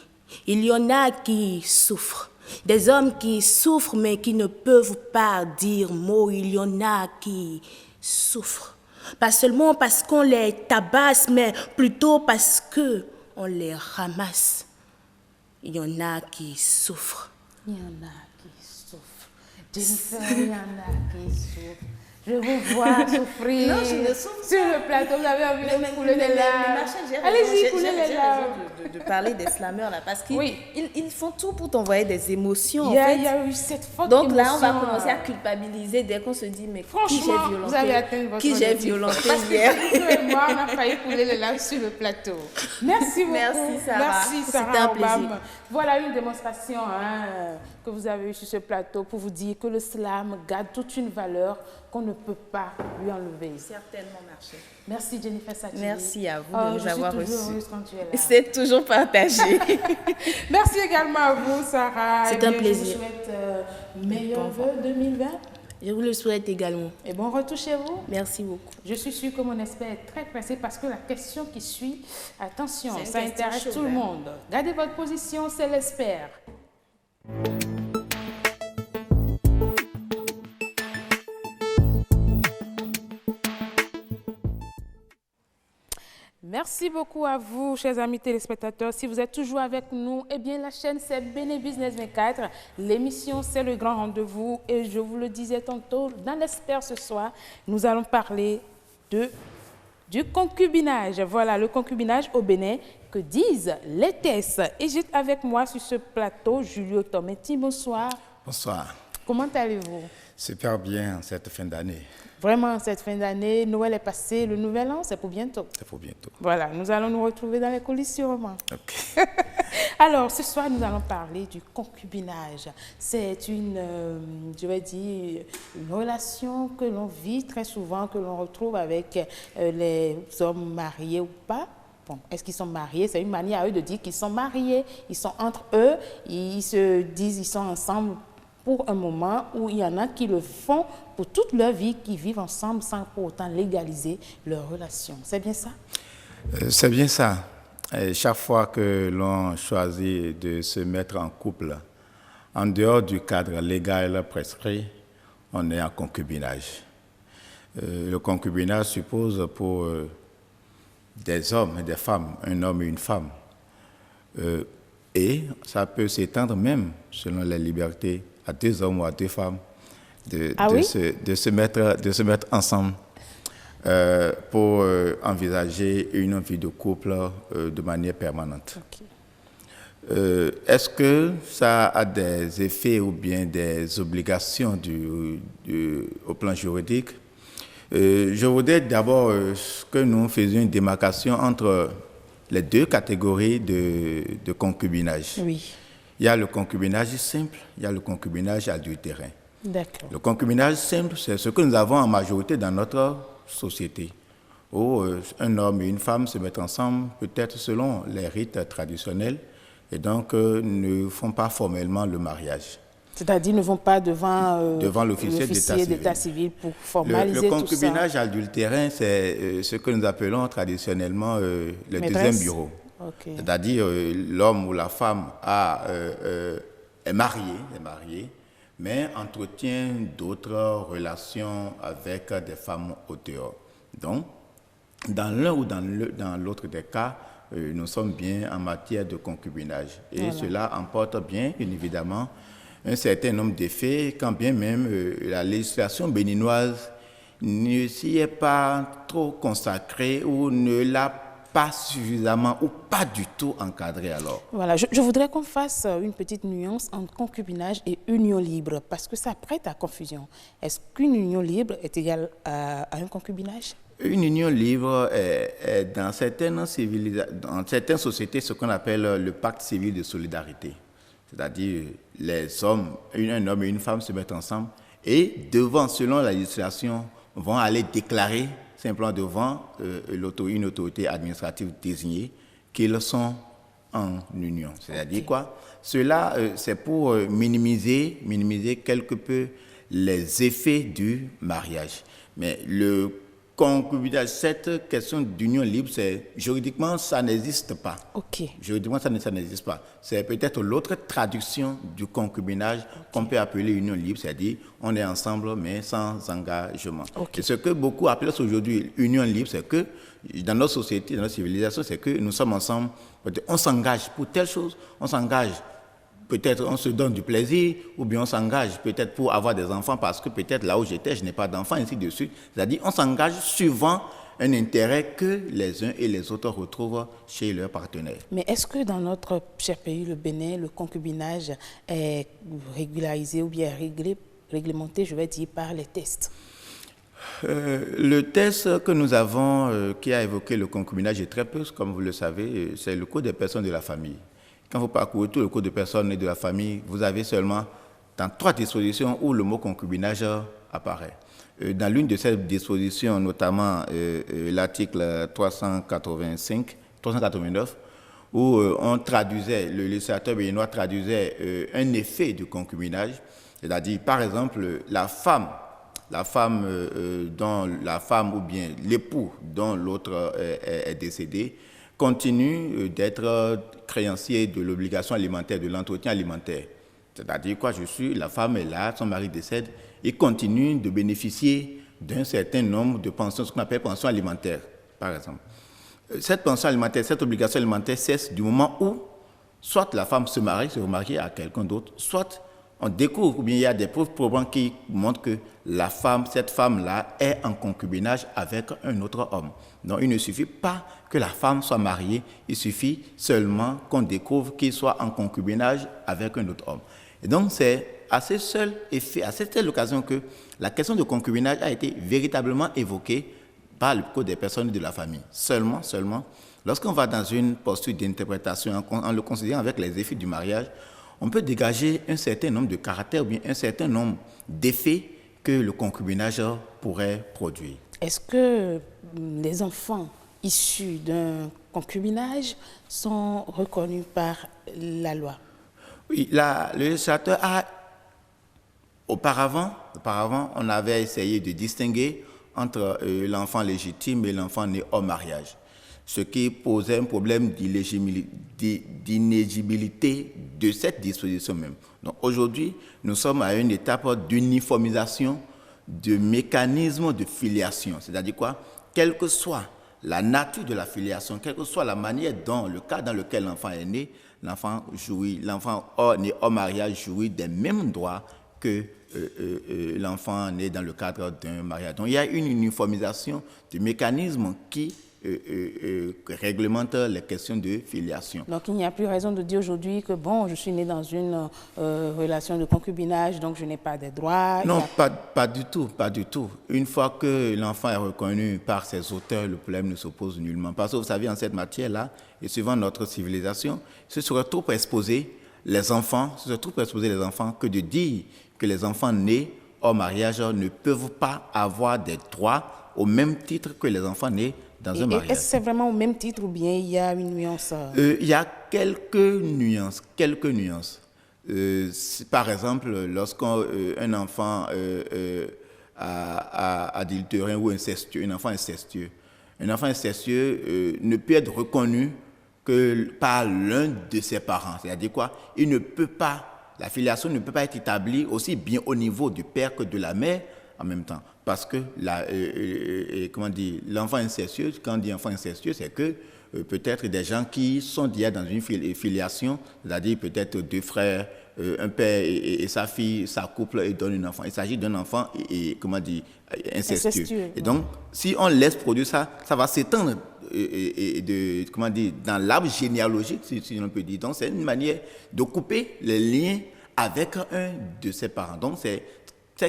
il y en a qui souffrent. Des hommes qui souffrent mais qui ne peuvent pas dire mot. Il y en a qui souffrent. Pas seulement parce qu'on les tabasse, mais plutôt parce qu'on les ramasse. Il y en a qui souffrent. Il y en a qui souffrent. Jennifer, il y en a qui souffrent. Je vous vois souffrir. Non, je ne souffre sur le plateau, vous avez envie de couler des larmes. Allez-y, coulez les larmes. De parler des slameurs là, parce qu'ils font tout pour t'envoyer des émotions. Il y a eu cette forte Donc émotion. là, on va commencer à culpabiliser dès qu'on se dit, mais franchement, vous avez atteint votre qui j'ai violenté hier. Et moi, on a failli couler les larmes sur le plateau. Merci beaucoup. Merci Sarah. Merci Sarah. C'était un plaisir. Voilà une démonstration que vous avez eue sur ce plateau pour vous dire que le slam garde toute une valeur qu'on ne peut pas lui enlever. Certainement, merci. Merci Jennifer Satie. Merci à vous de nous avoir reçus. C'est toujours partagé. Merci également à vous, Sarah. C'est un plaisir. Je vous souhaite meilleurs vœux 2020. Je vous le souhaite également. Et bon retour chez vous. Merci beaucoup. Je suis sûre que mon expert est très pressé parce que la question qui suit, attention, ça question intéresse chaude, tout le monde. Gardez votre position, c'est l'expert. Merci beaucoup à vous, chers amis téléspectateurs. Si vous êtes toujours avec nous, eh bien, la chaîne, c'est Béné Business 24. L'émission, c'est le grand rendez-vous. Et je vous le disais tantôt, dans l'expert ce soir, nous allons parler du concubinage. Voilà, le concubinage au Bénin. Que disent les tests? Et j'ai avec moi sur ce plateau Julio Tometti. Bonsoir. Bonsoir. Comment allez-vous? Super bien cette fin d'année. Vraiment, cette fin d'année, Noël est passé, le nouvel an, c'est pour bientôt. C'est pour bientôt. Voilà, nous allons nous retrouver dans les coulisses sûrement. Okay. Alors, ce soir, nous allons parler du concubinage. C'est une, je vais dire, une relation que l'on vit très souvent, que l'on retrouve avec les hommes mariés ou pas. Bon, est-ce qu'ils sont mariés? C'est une manière à eux de dire qu'ils sont mariés. Ils sont entre eux, ils se disent, ils sont ensemble pour un moment, où il y en a qui le font pour toute leur vie, qui vivent ensemble sans pour autant légaliser leur relation. C'est bien ça? C'est bien ça. Et chaque fois que l'on choisit de se mettre en couple, en dehors du cadre légal prescrit, on est en concubinage. Le concubinage suppose pour des hommes et des femmes, un homme et une femme. Et ça peut s'étendre même, selon les libertés, à deux hommes ou à deux femmes, de se mettre ensemble pour envisager une vie de couple de manière permanente. Okay. Est-ce que ça a des effets ou bien des obligations au plan juridique? Je voudrais d'abord que nous faisions une démarcation entre les deux catégories de concubinage. Oui. Il y a le concubinage simple, il y a le concubinage adultérin. D'accord. Le concubinage simple, c'est ce que nous avons en majorité dans notre société, où un homme et une femme se mettent ensemble, peut-être selon les rites traditionnels, et donc ne font pas formellement le mariage. C'est-à-dire ne vont pas devant l'officier d'état civil pour formaliser tout ça. Le concubinage adultérin, c'est ce que nous appelons traditionnellement le deuxième bureau. Okay. C'est-à-dire l'homme ou la femme est marié, mais entretient d'autres relations avec des femmes au dehors. Donc, dans l'un ou dans l'autre des cas, nous sommes bien en matière de concubinage. Et voilà. Cela emporte bien évidemment un certain nombre d'effets, quand bien même la législation béninoise ne s'y est pas trop consacrée ou ne l'a pas suffisamment ou pas du tout encadré alors. Voilà, je voudrais qu'on fasse une petite nuance entre concubinage et union libre, parce que ça prête à confusion. Est-ce qu'une union libre est égale à un concubinage? Une union libre est dans certaines sociétés ce qu'on appelle le pacte civil de solidarité. C'est-à-dire les hommes, un homme et une femme se mettent ensemble et selon la législation, vont aller déclarer simplement devant une autorité administrative désignée qu'ils sont en union. C'est-à-dire quoi? Cela, c'est pour minimiser quelque peu les effets du mariage. Mais le concubinage, cette question d'union libre, juridiquement, ça n'existe pas. Juridiquement, ça n'existe pas. C'est peut-être l'autre traduction du concubinage qu'on peut appeler union libre, c'est-à-dire on est ensemble mais sans engagement. Et ce que beaucoup appellent aujourd'hui union libre, c'est que dans notre société, dans notre civilisation, c'est que nous sommes ensemble, on s'engage pour telle chose, on s'engage. Peut-être on se donne du plaisir, ou bien on s'engage peut-être pour avoir des enfants parce que peut-être là où j'étais, je n'ai pas d'enfants, ainsi de suite. C'est-à-dire on s'engage suivant un intérêt que les uns et les autres retrouvent chez leurs partenaires. Mais est-ce que dans notre cher pays, le Bénin, le concubinage est régularisé ou bien réglementé, je vais dire, par les tests? Le test que nous avons, qui a évoqué le concubinage, est très peu, comme vous le savez, c'est le code des personnes de la famille. Quand vous parcourez tout le code de personnes et de la famille, vous avez seulement dans 3 dispositions où le mot concubinage apparaît. Dans l'une de ces dispositions, notamment l'article 389, où on traduisait, le législateur béninois traduisait un effet de concubinage, c'est-à-dire par exemple la femme ou bien l'époux dont l'autre est décédé continue d'être créancier de l'obligation alimentaire, de l'entretien alimentaire. C'est-à-dire quoi, la femme est là, son mari décède, et continue de bénéficier d'un certain nombre de pensions, ce qu'on appelle pension alimentaire, par exemple. Cette pension alimentaire, cette obligation alimentaire cesse du moment où soit la femme se remarie à quelqu'un d'autre, soit on découvre, ou bien il y a des preuves probantes qui montrent que cette femme-là est en concubinage avec un autre homme. Donc il ne suffit pas que la femme soit mariée, il suffit seulement qu'on découvre qu'il soit en concubinage avec un autre homme. Et donc c'est à cette seule occasion que la question de concubinage a été véritablement évoquée par le code des personnes de la famille. Seulement, lorsqu'on va dans une posture d'interprétation, en le considérant avec les effets du mariage, on peut dégager un certain nombre de caractères ou bien un certain nombre d'effets que le concubinage pourrait produire. Est-ce que les enfants issus d'un concubinage sont reconnus par la loi? Oui, le législateur a... Auparavant, on avait essayé de distinguer entre l'enfant légitime et l'enfant né hors mariage, ce qui posait un problème d'inéligibilité de cette disposition même. Donc aujourd'hui, nous sommes à une étape d'uniformisation de mécanismes de filiation. C'est-à-dire quoi? Quelle que soit la nature de la filiation, quelle que soit la manière le cas dans lequel l'enfant est né, l'enfant né hors mariage jouit des mêmes droits que l'enfant né dans le cadre d'un mariage. Donc il y a une uniformisation du mécanisme qui réglemente les questions de filiation. Donc il n'y a plus raison de dire aujourd'hui que je suis né dans une relation de concubinage, donc je n'ai pas de droits. Non, pas du tout. Une fois que l'enfant est reconnu par ses auteurs, le problème ne s'oppose nullement. Parce que vous savez, en cette matière-là, et suivant notre civilisation, ce serait trop exposer les enfants que de dire que les enfants nés hors mariage ne peuvent pas avoir des droits au même titre que les enfants nés dans un mariage. Est-ce que c'est vraiment au même titre ou bien il y a une nuance? Il y a quelques nuances. Par exemple, lorsqu'un enfant adultérin ou incestueux, un enfant incestueux ne peut être reconnu que par l'un de ses parents. C'est-à-dire quoi? La filiation ne peut pas être établie aussi bien au niveau du père que de la mère en même temps. Parce que l'enfant incestueux, quand on dit enfant incestueux, c'est que peut-être des gens qui sont déjà dans une filiation, c'est-à-dire peut-être 2 frères, un père et sa fille, s'accouplent et donnent un enfant. Il s'agit d'un enfant incestueux. Et donc, si on laisse produire ça, ça va s'étendre comment dire, dans l'arbre généalogique, si on peut dire. Donc, c'est une manière de couper les liens avec un de ses parents. Donc, c'est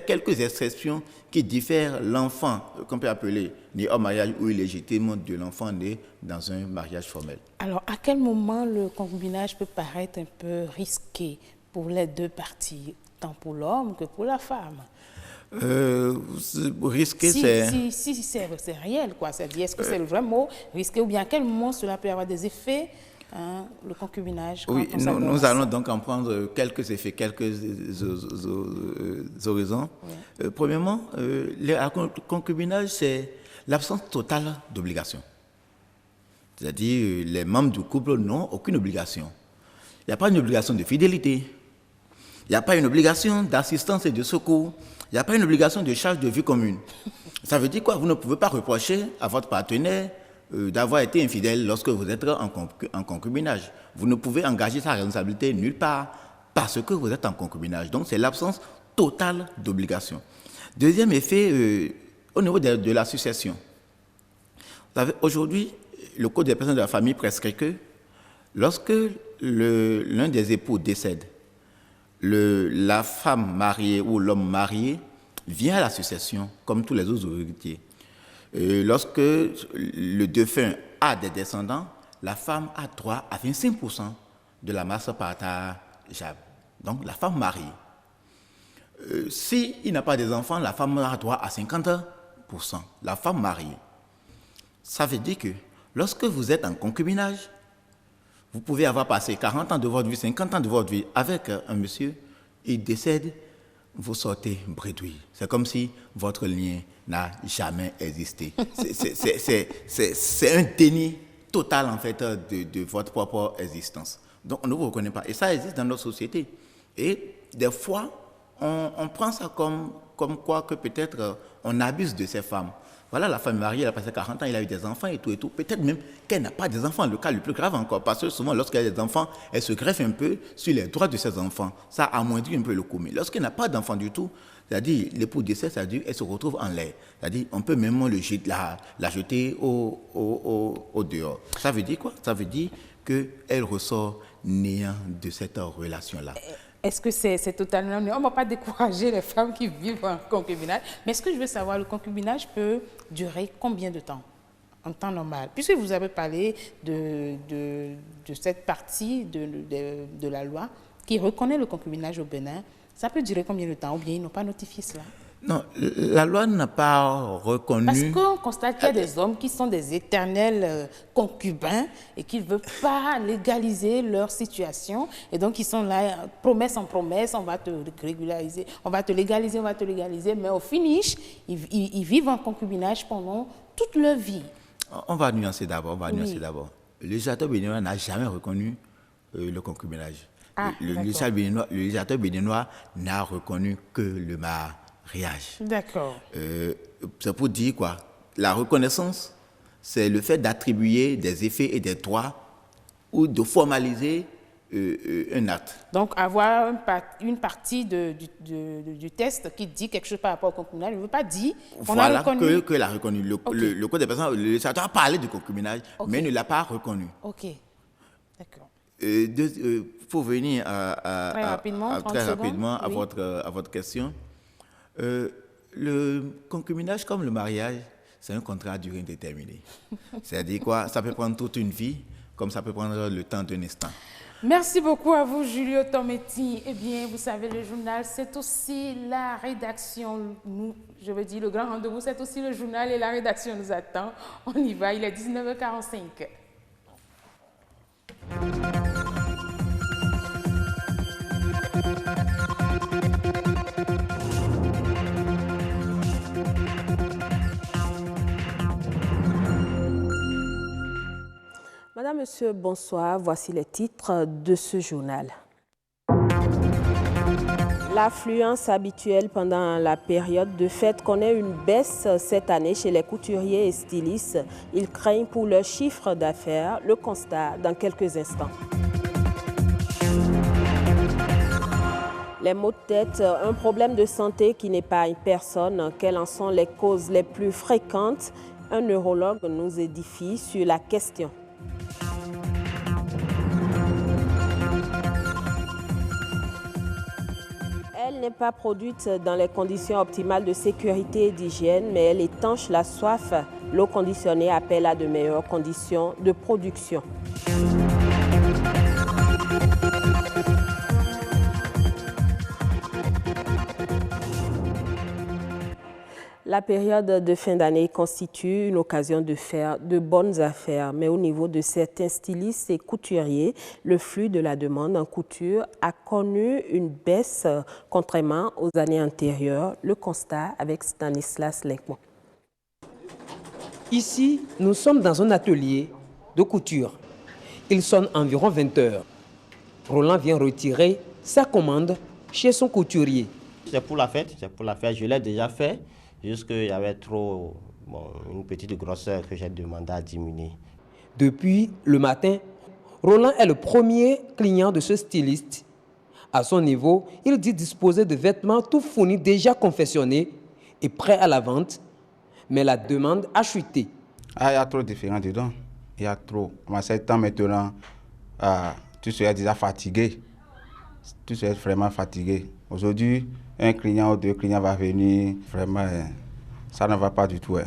quelques exceptions qui diffèrent l'enfant, qu'on peut appeler né hors mariage ou illégitime, de l'enfant né dans un mariage formel. Alors, à quel moment le concubinage peut paraître un peu risqué pour les deux parties, tant pour l'homme que pour la femme? Risqué, c'est... Si c'est réel, quoi. C'est-à-dire, est-ce que c'est le vrai mot, risqué, ou bien à quel moment cela peut avoir des effets, le concubinage? Oui, nous allons donc en prendre quelques effets, quelques horizons. Oui. Premièrement, le concubinage, c'est l'absence totale d'obligation. C'est-à-dire, les membres du couple n'ont aucune obligation. Il n'y a pas une obligation de fidélité. Il n'y a pas une obligation d'assistance et de secours. Il n'y a pas une obligation de charge de vie commune. Ça veut dire quoi? Vous ne pouvez pas reprocher à votre partenaire d'avoir été infidèle lorsque vous êtes en concubinage. Vous ne pouvez engager sa responsabilité nulle part parce que vous êtes en concubinage. Donc, c'est l'absence totale d'obligation. Deuxième effet, au niveau de la succession. Vous savez, aujourd'hui, le Code des personnes de la famille prescrit que lorsque l'un des époux décède, la femme mariée ou l'homme marié vient à la succession comme tous les autres héritiers. Lorsque le défunt a des descendants, la femme a droit à 25% de la masse partageable. Donc la femme mariée. S'il n'a pas des enfants, la femme a droit à 50%. La femme mariée. Ça veut dire que lorsque vous êtes en concubinage, vous pouvez avoir passé 40 ans de votre vie, 50 ans de votre vie avec un monsieur, il décède, vous sortez bredouille. C'est comme si votre lien n'a jamais existé. C'est un déni total, en fait, de votre propre existence. Donc, on ne vous reconnaît pas. Et ça existe dans notre société. Et des fois, on prend ça comme quoi que peut-être on abuse de ces femmes. Voilà, la femme mariée, elle a passé 40 ans, elle a eu des enfants et tout. Peut-être même qu'elle n'a pas des enfants, le cas le plus grave encore. Parce que souvent, lorsqu'elle a des enfants, elle se greffe un peu sur les droits de ses enfants. Ça amoindrit un peu le coût. Mais lorsqu'elle n'a pas d'enfant du tout, c'est-à-dire l'époux décède, c'est-à-dire elle se retrouve en l'air. C'est-à-dire on peut même la jeter au dehors. Ça veut dire quoi? Ça veut dire qu'elle ressort néant de cette relation-là. Est-ce que c'est totalement... On ne va pas décourager les femmes qui vivent en concubinage, mais est-ce que je veux savoir, le concubinage peut durer combien de temps, en temps normal? Puisque vous avez parlé de cette partie de la loi qui reconnaît le concubinage au Bénin, ça peut durer combien de temps, ou bien ils n'ont pas notifié cela? Non, la loi n'a pas reconnu... Parce qu'on constate qu'il y a des hommes qui sont des éternels concubins et qui ne veulent pas légaliser leur situation. Et donc, ils sont là, promesse en promesse, on va te régulariser, on va te légaliser. Mais au finish, ils vivent en concubinage pendant toute leur vie. On va nuancer d'abord. Le législateur béninois n'a jamais reconnu le concubinage. Le législateur béninois n'a reconnu que le mariage. D'accord. C'est pour dire quoi? La reconnaissance, c'est le fait d'attribuer des effets et des droits ou de formaliser un acte. Donc, avoir une partie du test qui dit quelque chose par rapport au concubinage ne veut pas dire qu'on a reconnu. Que l'a reconnu. Le Code des personnes, le législateur a parlé du concubinage, mais ne l'a pas reconnu. OK. D'accord. Pour venir très rapidement à votre question, le concubinage comme le mariage, c'est un contrat à durée indéterminée. C'est-à-dire quoi? Ça peut prendre toute une vie, comme ça peut prendre le temps d'un instant. Merci beaucoup à vous, Julio Tometti. Eh bien, vous savez, le journal, c'est aussi la rédaction. Je veux dire, le grand rendez-vous, c'est aussi le journal et la rédaction nous attend. On y va, il est 19h45. Madame, Monsieur, bonsoir. Voici les titres de ce journal. L'affluence habituelle pendant la période de fête connaît une baisse cette année chez les couturiers et stylistes. Ils craignent pour leur chiffre d'affaires. Le constat dans quelques instants. Les maux de tête, un problème de santé qui n'épargne personne. Quelles en sont les causes les plus fréquentes? Un neurologue nous édifie sur la question. Elle n'est pas produite dans les conditions optimales de sécurité et d'hygiène, mais elle étanche la soif. L'eau conditionnée appelle à de meilleures conditions de production. La période de fin d'année constitue une occasion de faire de bonnes affaires, mais au niveau de certains stylistes et couturiers, le flux de la demande en couture a connu une baisse contrairement aux années antérieures. Le constat avec Stanislas Lenkmo. Ici, nous sommes dans un atelier de couture. Il sonne environ 20 heures. Roland vient retirer sa commande chez son couturier. C'est pour la fête, je l'ai déjà fait. Juste qu'il y avait une petite grosseur que j'ai demandé à diminuer. Depuis le matin, Roland est le premier client de ce styliste. À son niveau, il dit disposer de vêtements tout fournis, déjà confectionnés et prêts à la vente. Mais la demande a chuté. Il y a trop de différents dedans. Il y a trop. À ce temps maintenant, tu serais déjà fatigué. Tu serais vraiment fatigué. Aujourd'hui, un client ou deux clients va venir, vraiment, ça ne va pas du tout.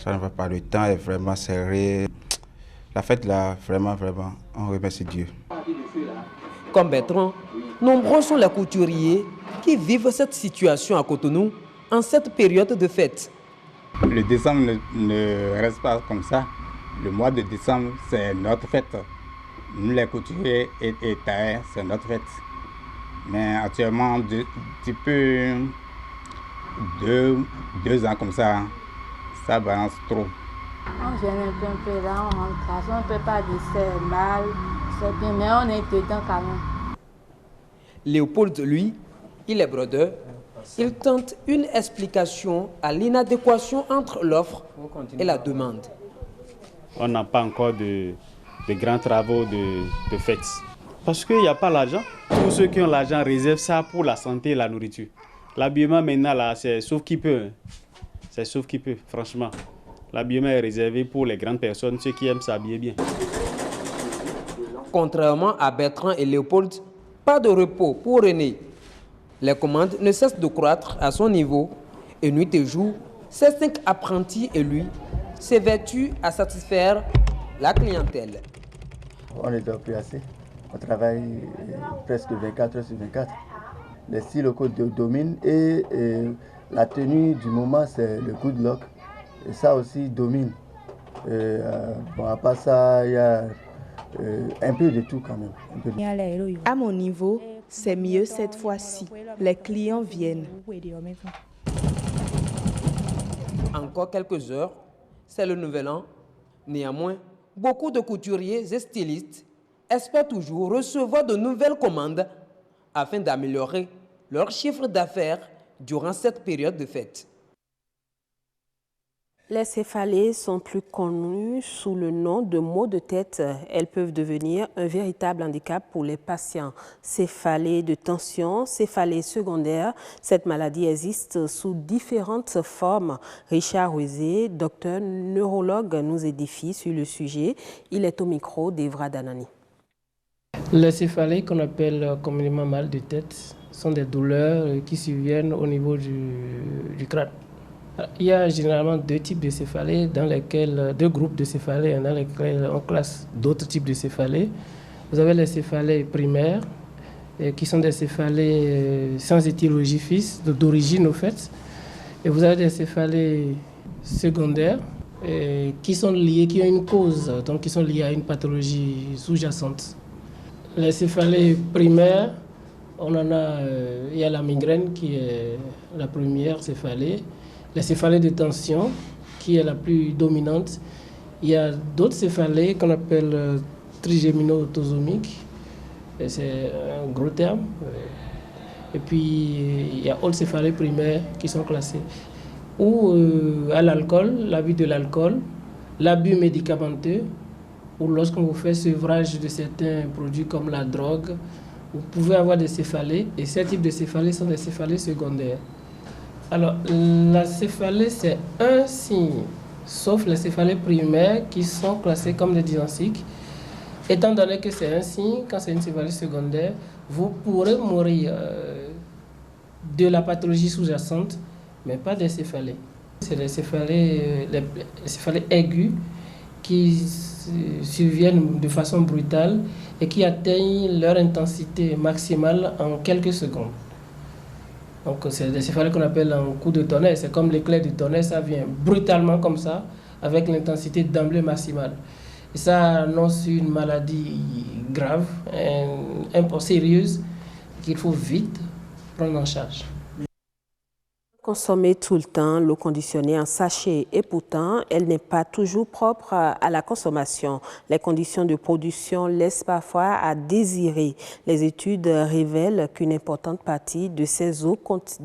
Ça ne va pas, le temps est vraiment serré. La fête là, vraiment, on remercie Dieu. Comme Bertrand, nombreux sont les couturiers qui vivent cette situation à Cotonou en cette période de fête. Le décembre ne reste pas comme ça. Le mois de décembre, c'est notre fête. Nous les couturiers et tailleurs, c'est notre fête. Mais actuellement, depuis 2 ans comme ça, ça balance trop. On gêne un peu là, on rentre, on ne peut pas dire c'est mal, c'est bien, mais on est dedans quand même. Léopold, lui, il est brodeur. Il tente une explication à l'inadéquation entre l'offre et la demande. On n'a pas encore de grands travaux de fête. Parce qu'il n'y a pas l'argent. Tous ceux qui ont l'argent réservent ça pour la santé et la nourriture. L'habillement maintenant, là, c'est sauf qui peut. C'est sauf qui peut, franchement. L'habillement est réservé pour les grandes personnes, ceux qui aiment s'habiller bien. Contrairement à Bertrand et Léopold, pas de repos pour René. Les commandes ne cessent de croître à son niveau. Et nuit et jour, ces 5 apprentis et lui s'évertuent à satisfaire la clientèle. On ne dort plus assez. On travaille presque 24 heures sur 24. Les styles locaux dominent et la tenue du moment, c'est le good luck. Et ça aussi domine. À part ça, il y a un peu de tout quand même. À mon niveau, c'est mieux cette fois-ci. Les clients viennent. Encore quelques heures, c'est le nouvel an. Néanmoins, beaucoup de couturiers et stylistes espèrent toujours recevoir de nouvelles commandes afin d'améliorer leur chiffre d'affaires durant cette période de fête. Les céphalées sont plus connues sous le nom de maux de tête. Elles peuvent devenir un véritable handicap pour les patients. Céphalées de tension, céphalées secondaires, cette maladie existe sous différentes formes. Richard Ruizé, docteur neurologue, nous édifie sur le sujet. Il est au micro d'Evra Danani. Les céphalées, qu'on appelle communément mal de tête, sont des douleurs qui surviennent au niveau du crâne. Il y a généralement 2 types de céphalées, dans lesquels 2 groupes de céphalées dans lesquels on classe d'autres types de céphalées. Vous avez les céphalées primaires, qui sont des céphalées sans étiologie fixe, d'origine au fait. Et vous avez des céphalées secondaires, qui sont liées, qui ont une cause, donc qui sont liées à une pathologie sous-jacente. Les céphalées primaires, on en a, il y a la migraine qui est la première céphalée. La céphalée de tension, qui est la plus dominante. Il y a d'autres céphalées qu'on appelle trigémino-autosomiques. C'est un gros terme. Et puis, il y a autres céphalées primaires qui sont classées. Ou à l'alcool, l'abus de l'alcool, l'abus médicamenteux, ou lorsqu'on vous fait sevrage de certains produits comme la drogue, vous pouvez avoir des céphalées. Et ces types de céphalées sont des céphalées secondaires. Alors, la céphalée, c'est un signe sauf les céphalées primaires qui sont classées comme des diagnostics. Étant donné que c'est un signe, quand c'est une céphalée secondaire, vous pourrez mourir de la pathologie sous-jacente, mais pas des céphalées. C'est les céphalées aiguës qui surviennent de façon brutale et qui atteignent leur intensité maximale en quelques secondes. Donc c'est des céphalées qu'on appelle un coup de tonnerre. C'est comme l'éclair du tonnerre, ça vient brutalement comme ça, avec l'intensité d'emblée maximale. Et ça annonce une maladie grave, sérieuse, qu'il faut vite prendre en charge. Consommer tout le temps l'eau conditionnée en sachet et pourtant, elle n'est pas toujours propre à la consommation. Les conditions de production laissent parfois à désirer. Les études révèlent qu'une importante partie de ces eaux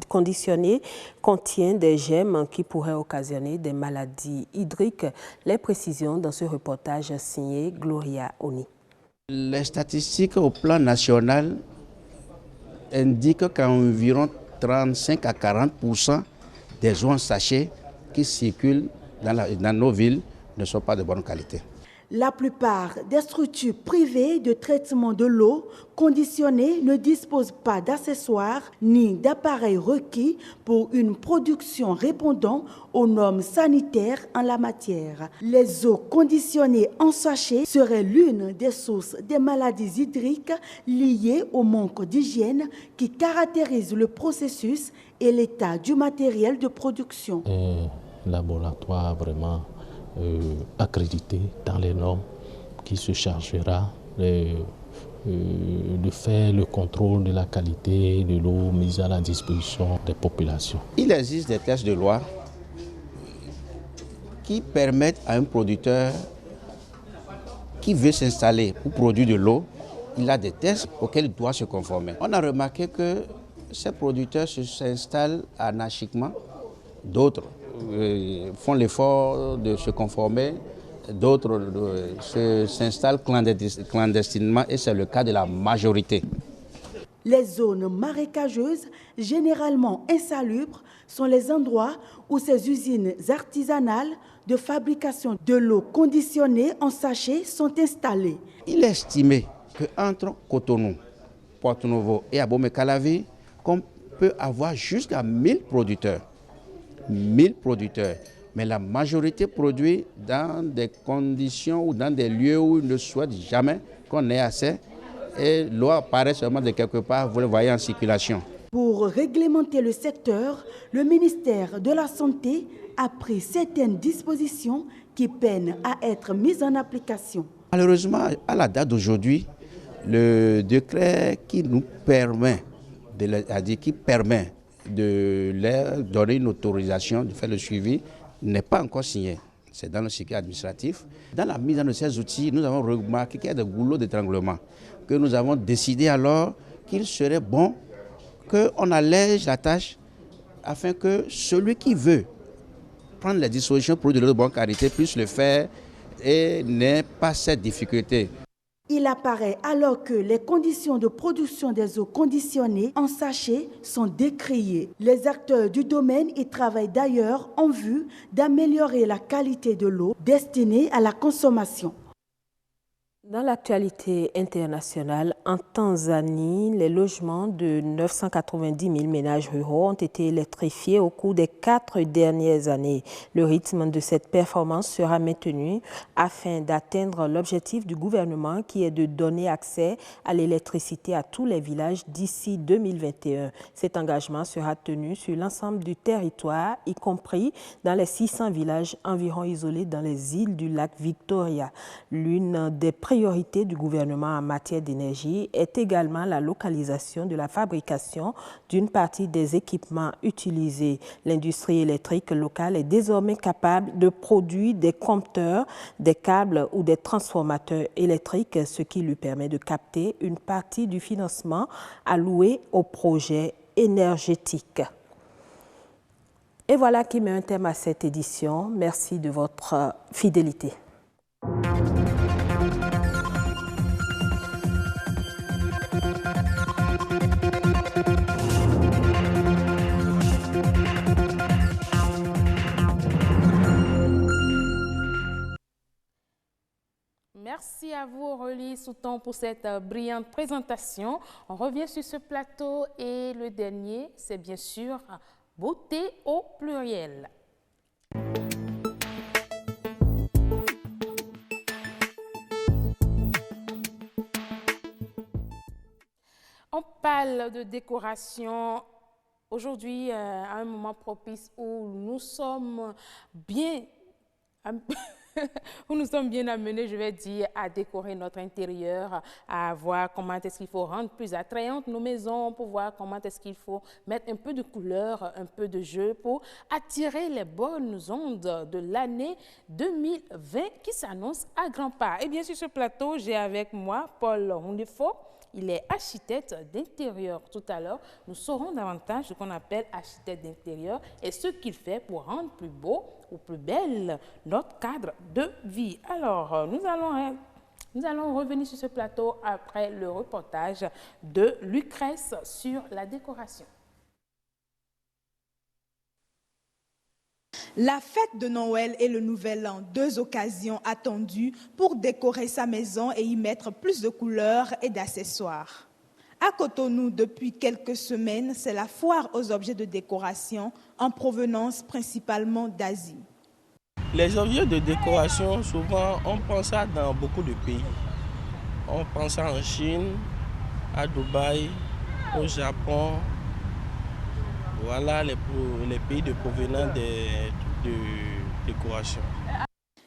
conditionnées contient des germes qui pourraient occasionner des maladies hydriques. Les précisions dans ce reportage signé Gloria Oni. Les statistiques au plan national indiquent qu'environ 35 à 40% des eaux en sachet qui circulent dans nos villes ne sont pas de bonne qualité. La plupart des structures privées de traitement de l'eau conditionnée ne disposent pas d'accessoires ni d'appareils requis pour une production répondant aux normes sanitaires en la matière. Les eaux conditionnées en sachet seraient l'une des sources des maladies hydriques liées au manque d'hygiène qui caractérise le processus et l'état du matériel de production. Un laboratoire vraiment accrédité dans les normes qui se chargera de faire le contrôle de la qualité de l'eau mise à la disposition des populations. Il existe des tests de loi qui permettent à un producteur qui veut s'installer pour produire de l'eau, il a des tests auxquels il doit se conformer. On a remarqué que ces producteurs s'installent anarchiquement, d'autres font l'effort de se conformer, d'autres s'installent clandestinement et c'est le cas de la majorité. Les zones marécageuses, généralement insalubres, sont les endroits où ces usines artisanales de fabrication de l'eau conditionnée en sachet sont installées. Il est estimé qu'entre Cotonou, Porto-Novo et Abomey-Calavi, qu'on peut avoir jusqu'à 1000 producteurs. 1000 producteurs, mais la majorité produit dans des conditions ou dans des lieux où ils ne souhaitent jamais qu'on ait assez et l'eau apparaît seulement de quelque part, vous le voyez en circulation. Pour réglementer le secteur, le ministère de la Santé a pris certaines dispositions qui peinent à être mises en application. Malheureusement, à la date d'aujourd'hui, le décret qui nous permet de leur donner une autorisation de faire le suivi n'est pas encore signé. C'est dans le circuit administratif. Dans la mise en œuvre de ces outils, nous avons remarqué qu'il y a des goulots d'étranglement, que nous avons décidé alors qu'il serait bon qu'on allège la tâche afin que celui qui veut prendre les dispositions pour de l'eau de bonne qualité puisse le faire et n'ait pas cette difficulté. Il apparaît alors que les conditions de production des eaux conditionnées en sachet sont décriées. Les acteurs du domaine y travaillent d'ailleurs en vue d'améliorer la qualité de l'eau destinée à la consommation. Dans l'actualité internationale, en Tanzanie, les logements de 990 000 ménages ruraux ont été électrifiés au cours des 4 dernières années. Le rythme de cette performance sera maintenu afin d'atteindre l'objectif du gouvernement qui est de donner accès à l'électricité à tous les villages d'ici 2021. Cet engagement sera tenu sur l'ensemble du territoire, y compris dans les 600 villages environ isolés dans les îles du lac Victoria. L'une des priorités du gouvernement en matière d'énergie est également la localisation de la fabrication d'une partie des équipements utilisés. L'industrie électrique locale est désormais capable de produire des compteurs, des câbles ou des transformateurs électriques, ce qui lui permet de capter une partie du financement alloué aux projets énergétiques. Et voilà qui met un terme à cette édition. Merci de votre fidélité. Merci à vous, Aurélie Souton, pour cette brillante présentation. On revient sur ce plateau et le dernier, c'est bien sûr beauté au pluriel. On parle de décoration aujourd'hui à un moment propice où nous sommes bien amenés, je vais dire, à décorer notre intérieur, à voir comment est-ce qu'il faut rendre plus attrayantes nos maisons, pour voir comment est-ce qu'il faut mettre un peu de couleur, un peu de jeu pour attirer les bonnes ondes de l'année 2020 qui s'annonce à grands pas. Et bien sur ce plateau, j'ai avec moi Paul Hundefo. Il est architecte d'intérieur. Tout à l'heure, nous saurons davantage ce qu'on appelle architecte d'intérieur et ce qu'il fait pour rendre plus beau ou plus belle notre cadre de vie. Alors, nous allons revenir sur ce plateau après le reportage de Lucrèce sur la décoration. La fête de Noël et le Nouvel An, deux occasions attendues pour décorer sa maison et y mettre plus de couleurs et d'accessoires. À Cotonou, depuis quelques semaines, c'est la foire aux objets de décoration en provenance principalement d'Asie. Les objets de décoration, souvent, on pense ça dans beaucoup de pays. On pense ça en Chine, à Dubaï, au Japon. Voilà les pays de provenance de décoration.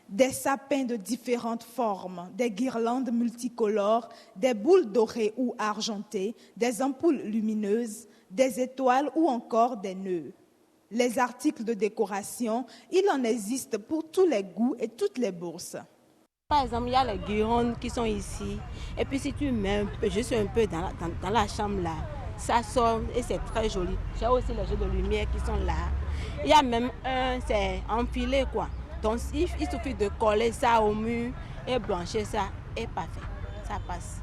Des sapins de différentes formes, des guirlandes multicolores, des boules dorées ou argentées, des ampoules lumineuses, des étoiles ou encore des nœuds. Les articles de décoration, il en existe pour tous les goûts et toutes les bourses. Par exemple, il y a les guirlandes qui sont ici. Et puis si tu mets juste un peu dans la chambre là, ça sort et c'est très joli. J'ai aussi les jeux de lumière qui sont là. Il y a même un, c'est enfilé quoi. Donc il suffit de coller ça au mur et blanchir ça et parfait, ça passe.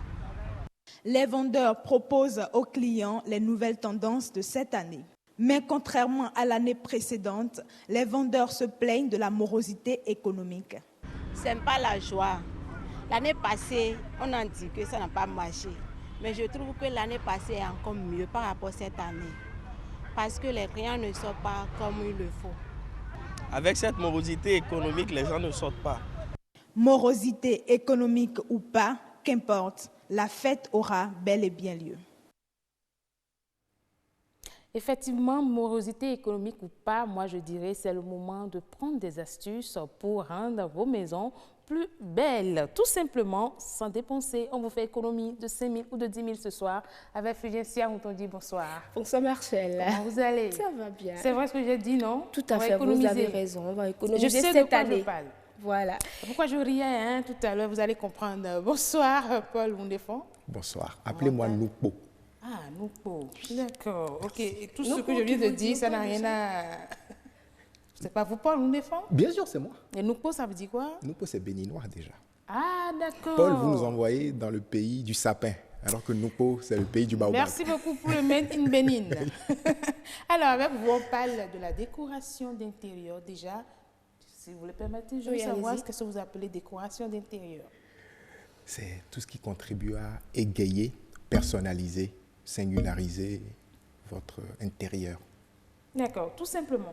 Les vendeurs proposent aux clients les nouvelles tendances de cette année. Mais contrairement à l'année précédente, les vendeurs se plaignent de la morosité économique. C'est pas la joie. L'année passée, on a dit que ça n'a pas marché. Mais je trouve que l'année passée est encore mieux par rapport à cette année. Parce que les clients ne sortent pas comme il le faut. Avec cette morosité économique, les gens ne sortent pas. Morosité économique ou pas, qu'importe, la fête aura bel et bien lieu. Effectivement, morosité économique ou pas, moi je dirais c'est le moment de prendre des astuces pour rendre vos maisons plus belles. Tout simplement, sans dépenser, on vous fait économie de 5 000 ou de 10 000 ce soir. Avec Fulgencia, on t'en dit bonsoir. Bonsoir Marcel. Comment vous allez? Ça va bien. C'est vrai ce que j'ai dit, non? Tout à fait, vous avez raison. On va économiser cette année. Je sais de quoi je parle. Voilà. Pourquoi je riais tout à l'heure, vous allez comprendre. Bonsoir Paul Hundefo. Bonsoir. Appelez-moi Noupo. Ah, Noupo. D'accord. Ok. Et tout ce que je viens de dire, ça n'a rien à... C'est pas vous, Paul Hundefo? Bien sûr, c'est moi. Et Noupo, ça veut dire quoi? Noupo, c'est béninois déjà. Ah, d'accord. Paul, vous nous envoyez dans le pays du sapin, alors que Noupo, c'est le pays du baobab. Merci beaucoup pour le Made in Bénin. Alors, avec vous, on parle de la décoration d'intérieur déjà. Si vous le permettez, je veux savoir ce que vous appelez décoration d'intérieur. C'est tout ce qui contribue à égayer, personnaliser, singulariser votre intérieur. D'accord, tout simplement.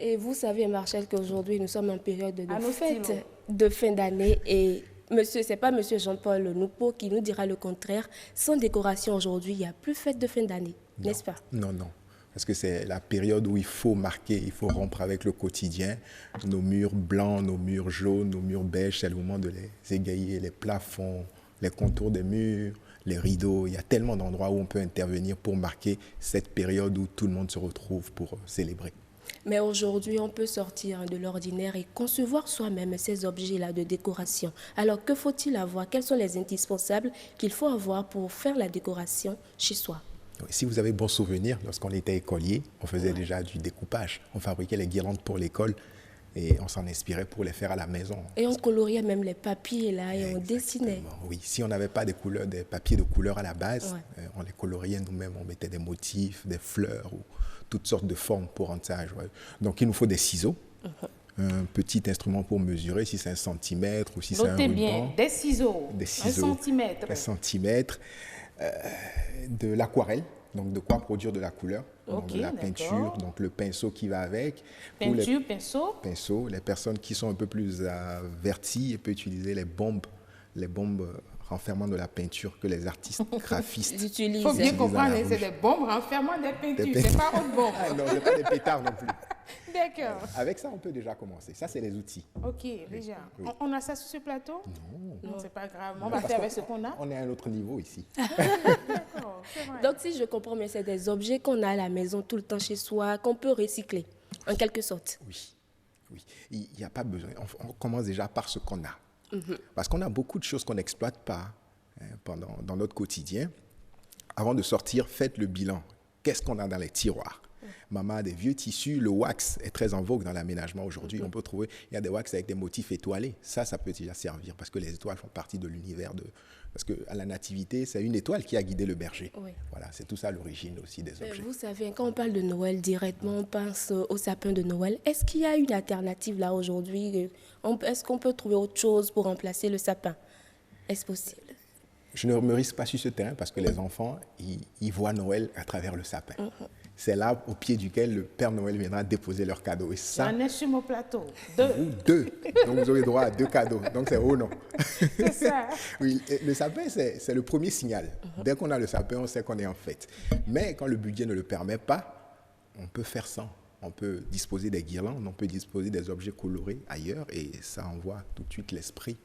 Et vous savez, Marcel, qu'aujourd'hui, nous sommes en période de fête de fin d'année et c'est pas monsieur Jean-Paul Noupo qui nous dira le contraire. Sans décoration aujourd'hui, il n'y a plus fête de fin d'année, n'est-ce pas? Non, non. Parce que c'est la période où il faut marquer, il faut rompre avec le quotidien. Nos murs blancs, nos murs jaunes, nos murs beiges, c'est le moment de les égayer, les plafonds, les contours des murs, les rideaux. Il y a tellement d'endroits où on peut intervenir pour marquer cette période où tout le monde se retrouve pour célébrer. Mais aujourd'hui, on peut sortir de l'ordinaire et concevoir soi-même ces objets-là de décoration. Alors, que faut-il avoir? Quels sont les indispensables qu'il faut avoir pour faire la décoration chez soi? Si vous avez bon souvenir, lorsqu'on était écolier, on faisait déjà du découpage. On fabriquait les guirlandes pour l'école et on s'en inspirait pour les faire à la maison. Et on coloriait même les papiers là et on dessinait. Oui, si on n'avait pas des papiers de couleur à la base, on les coloriait nous-mêmes. On mettait des motifs, des fleurs ou toutes sortes de formes pour rendre ça joyeux. Donc il nous faut des ciseaux, un petit instrument pour mesurer si c'est 1 centimètre ou si c'est un ruban. Notez bien, des ciseaux, 1 centimètre. 1 centimètre, de l'aquarelle, donc de quoi produire de la couleur, donc de la peinture, donc le pinceau qui va avec. Peinture, pinceau. Les personnes qui sont un peu plus averties peuvent utiliser les bombes renfermant de la peinture que les artistes graphistes utilisent. Il faut bien comprendre, c'est des bombes renfermant des peintures, c'est pas autre bombe. Non, c'est pas des pétards non plus. D'accord. Avec ça, on peut déjà commencer. Ça, c'est les outils. Ok, déjà. Oui. On a ça sur ce plateau? Non, c'est pas grave. On va faire avec ce qu'on a. On est à un autre niveau ici. D'accord, c'est vrai. Donc, si je comprends bien, c'est des objets qu'on a à la maison tout le temps chez soi, qu'on peut recycler, en quelque sorte. Oui. Il n'y a pas besoin. On commence déjà par ce qu'on a. Parce qu'on a beaucoup de choses qu'on n'exploite pas dans notre quotidien. Avant de sortir, faites le bilan. Qu'est-ce qu'on a dans les tiroirs? Maman a des vieux tissus. Le wax est très en vogue dans l'aménagement aujourd'hui. On peut trouver, il y a des wax avec des motifs étoilés. Ça peut déjà servir parce que les étoiles font partie de l'univers parce qu'à la nativité, c'est une étoile qui a guidé le berger. Oui. Voilà, c'est tout ça l'origine aussi des objets. Vous savez, quand on parle de Noël directement, on pense au sapin de Noël. Est-ce qu'il y a une alternative là aujourd'hui? Est-ce qu'on peut trouver autre chose pour remplacer le sapin? Est-ce possible? Je ne me risque pas sur ce terrain parce que les enfants, ils voient Noël à travers le sapin. C'est là au pied duquel le Père Noël viendra déposer leurs cadeaux. Et ça, il y en a sur mon plateau. 2. Donc vous aurez droit à 2 cadeaux. Donc c'est oh non. C'est ça. Oui, le sapin, c'est le premier signal. Dès qu'on a le sapin, on sait qu'on est en fête. Mais quand le budget ne le permet pas, on peut faire sans. On peut disposer des guirlandes, on peut disposer des objets colorés ailleurs et ça envoie tout de suite l'esprit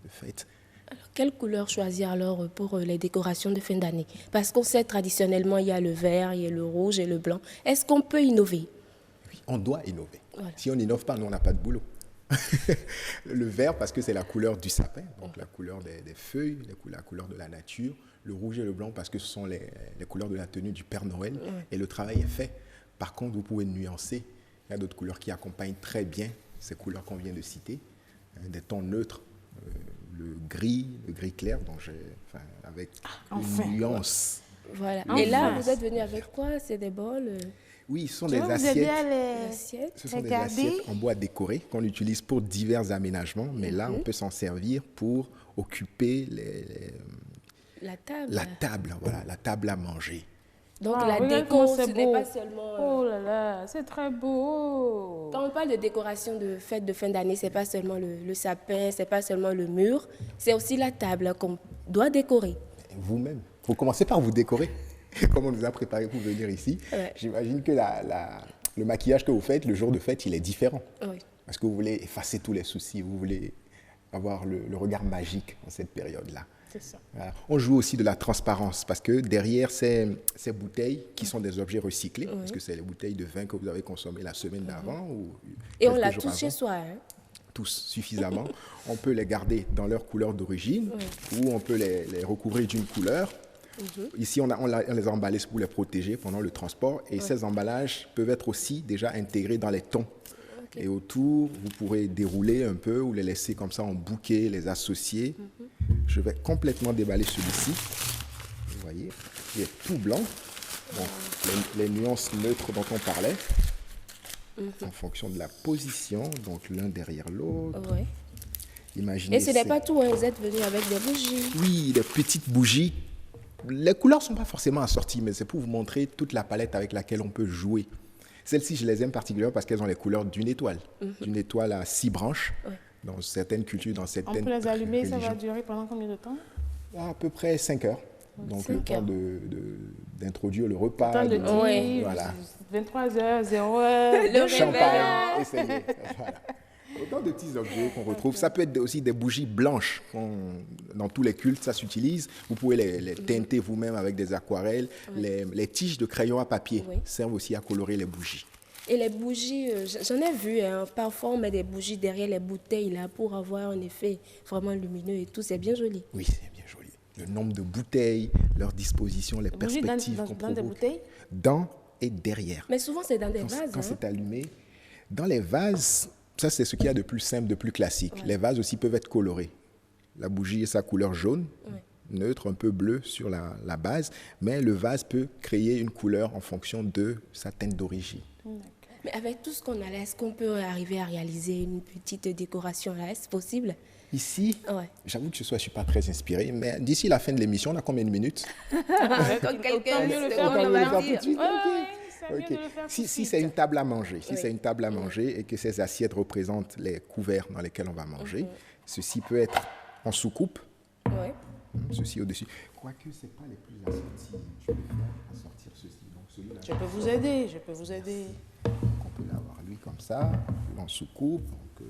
de fête. Alors, quelle couleur choisir alors pour les décorations de fin d'année? Parce qu'on sait traditionnellement, il y a le vert, il y a le rouge et le blanc. Est-ce qu'on peut innover? Oui, on doit innover. Voilà. Si on n'innove pas, nous, on n'a pas de boulot. Le vert, parce que c'est la couleur du sapin, donc la couleur des feuilles, la couleur de la nature. Le rouge et le blanc, parce que ce sont les couleurs de la tenue du Père Noël. Et le travail est fait. Par contre, vous pouvez nuancer. Il y a d'autres couleurs qui accompagnent très bien ces couleurs qu'on vient de citer. Des tons neutres. Le gris clair, donc avec une nuance. Voilà. Et là, vous êtes venu avec quoi? C'est des bols? Oui, ce sont des assiettes. Ce sont des assiettes en bois décoré qu'on utilise pour divers aménagements, mais là, on peut s'en servir pour occuper la table. La table à manger. Donc la déco, ce n'est pas seulement... Oh là là, c'est très beau. Quand on parle de décoration de fête de fin d'année, ce n'est pas seulement le sapin, ce n'est pas seulement le mur, c'est aussi la table qu'on doit décorer. Vous-même, il faut commencer par vous décorer. Comme on nous a préparé pour venir ici, j'imagine que le maquillage que vous faites le jour de fête, il est différent. Oui. Parce que vous voulez effacer tous les soucis, vous voulez avoir le regard magique en cette période-là. C'est ça. Voilà. On joue aussi de la transparence parce que derrière ces bouteilles qui sont des objets recyclés, parce que c'est les bouteilles de vin que vous avez consommées la semaine d'avant. Et on l'a tous chez soi. Tous suffisamment. On peut les garder dans leur couleur d'origine ou on peut les recouvrir d'une couleur. Ici, on les a emballés pour les protéger pendant le transport et ces emballages peuvent être aussi déjà intégrés dans les tons. Et autour, vous pourrez dérouler un peu ou les laisser comme ça en bouquet, les associer. Je vais complètement déballer celui-ci. Vous voyez, il est tout blanc. Bon, les nuances neutres dont on parlait, en fonction de la position, donc l'un derrière l'autre. Imaginez. Et ce n'est pas tout, vous êtes venu avec des bougies. Oui, des petites bougies. Les couleurs ne sont pas forcément assorties, mais c'est pour vous montrer toute la palette avec laquelle on peut jouer. Celles-ci, je les aime particulièrement parce qu'elles ont les couleurs d'une étoile. D'une étoile à 6 branches. Dans certaines cultures, dans certaines religions. On peut les allumer, religions. ça va durer pendant combien de temps? À peu près 5 heures. Donc le temps d'introduire le repas. Le temps de dire, voilà. 23h, 0h, le champagne, essayez. Voilà. Autant de petits objets qu'on retrouve. Ça peut être aussi des bougies blanches. Dans tous les cultes, ça s'utilise. Vous pouvez les teinter vous-même avec des aquarelles. Les tiges de crayon à papier servent aussi à colorer les bougies. Et les bougies, j'en ai vu, parfois on met des bougies derrière les bouteilles là, pour avoir un effet vraiment lumineux et tout. C'est bien joli. Oui, c'est bien joli. Le nombre de bouteilles, leur disposition, les perspectives qu'on provoque. Dans des bouteilles? Dans et derrière. Mais souvent, c'est dans des vases. Quand c'est allumé. Dans les vases, ça, c'est ce qu'il y a de plus simple, de plus classique. Les vases aussi peuvent être colorés. La bougie est sa couleur jaune, neutre, un peu bleu sur la base, mais le vase peut créer une couleur en fonction de sa teinte d'origine. Mais avec tout ce qu'on a là, est-ce qu'on peut arriver à réaliser une petite décoration là? Est-ce possible? Ici, ouais. J'avoue que je ne suis pas très inspiré, mais d'ici la fin de l'émission, on a combien de minutes? Quand quelqu'un le fait tout de suite. Okay. Si c'est une table à manger, c'est une table à manger et que ces assiettes représentent les couverts dans lesquels on va manger, ceci peut être en soucoupe, ceci au-dessus. Quoique ce n'est pas les plus assortis, je peux faire assortir ceci. Donc celui-là, je peux vous aider. On peut l'avoir lui comme ça, en soucoupe. Donc,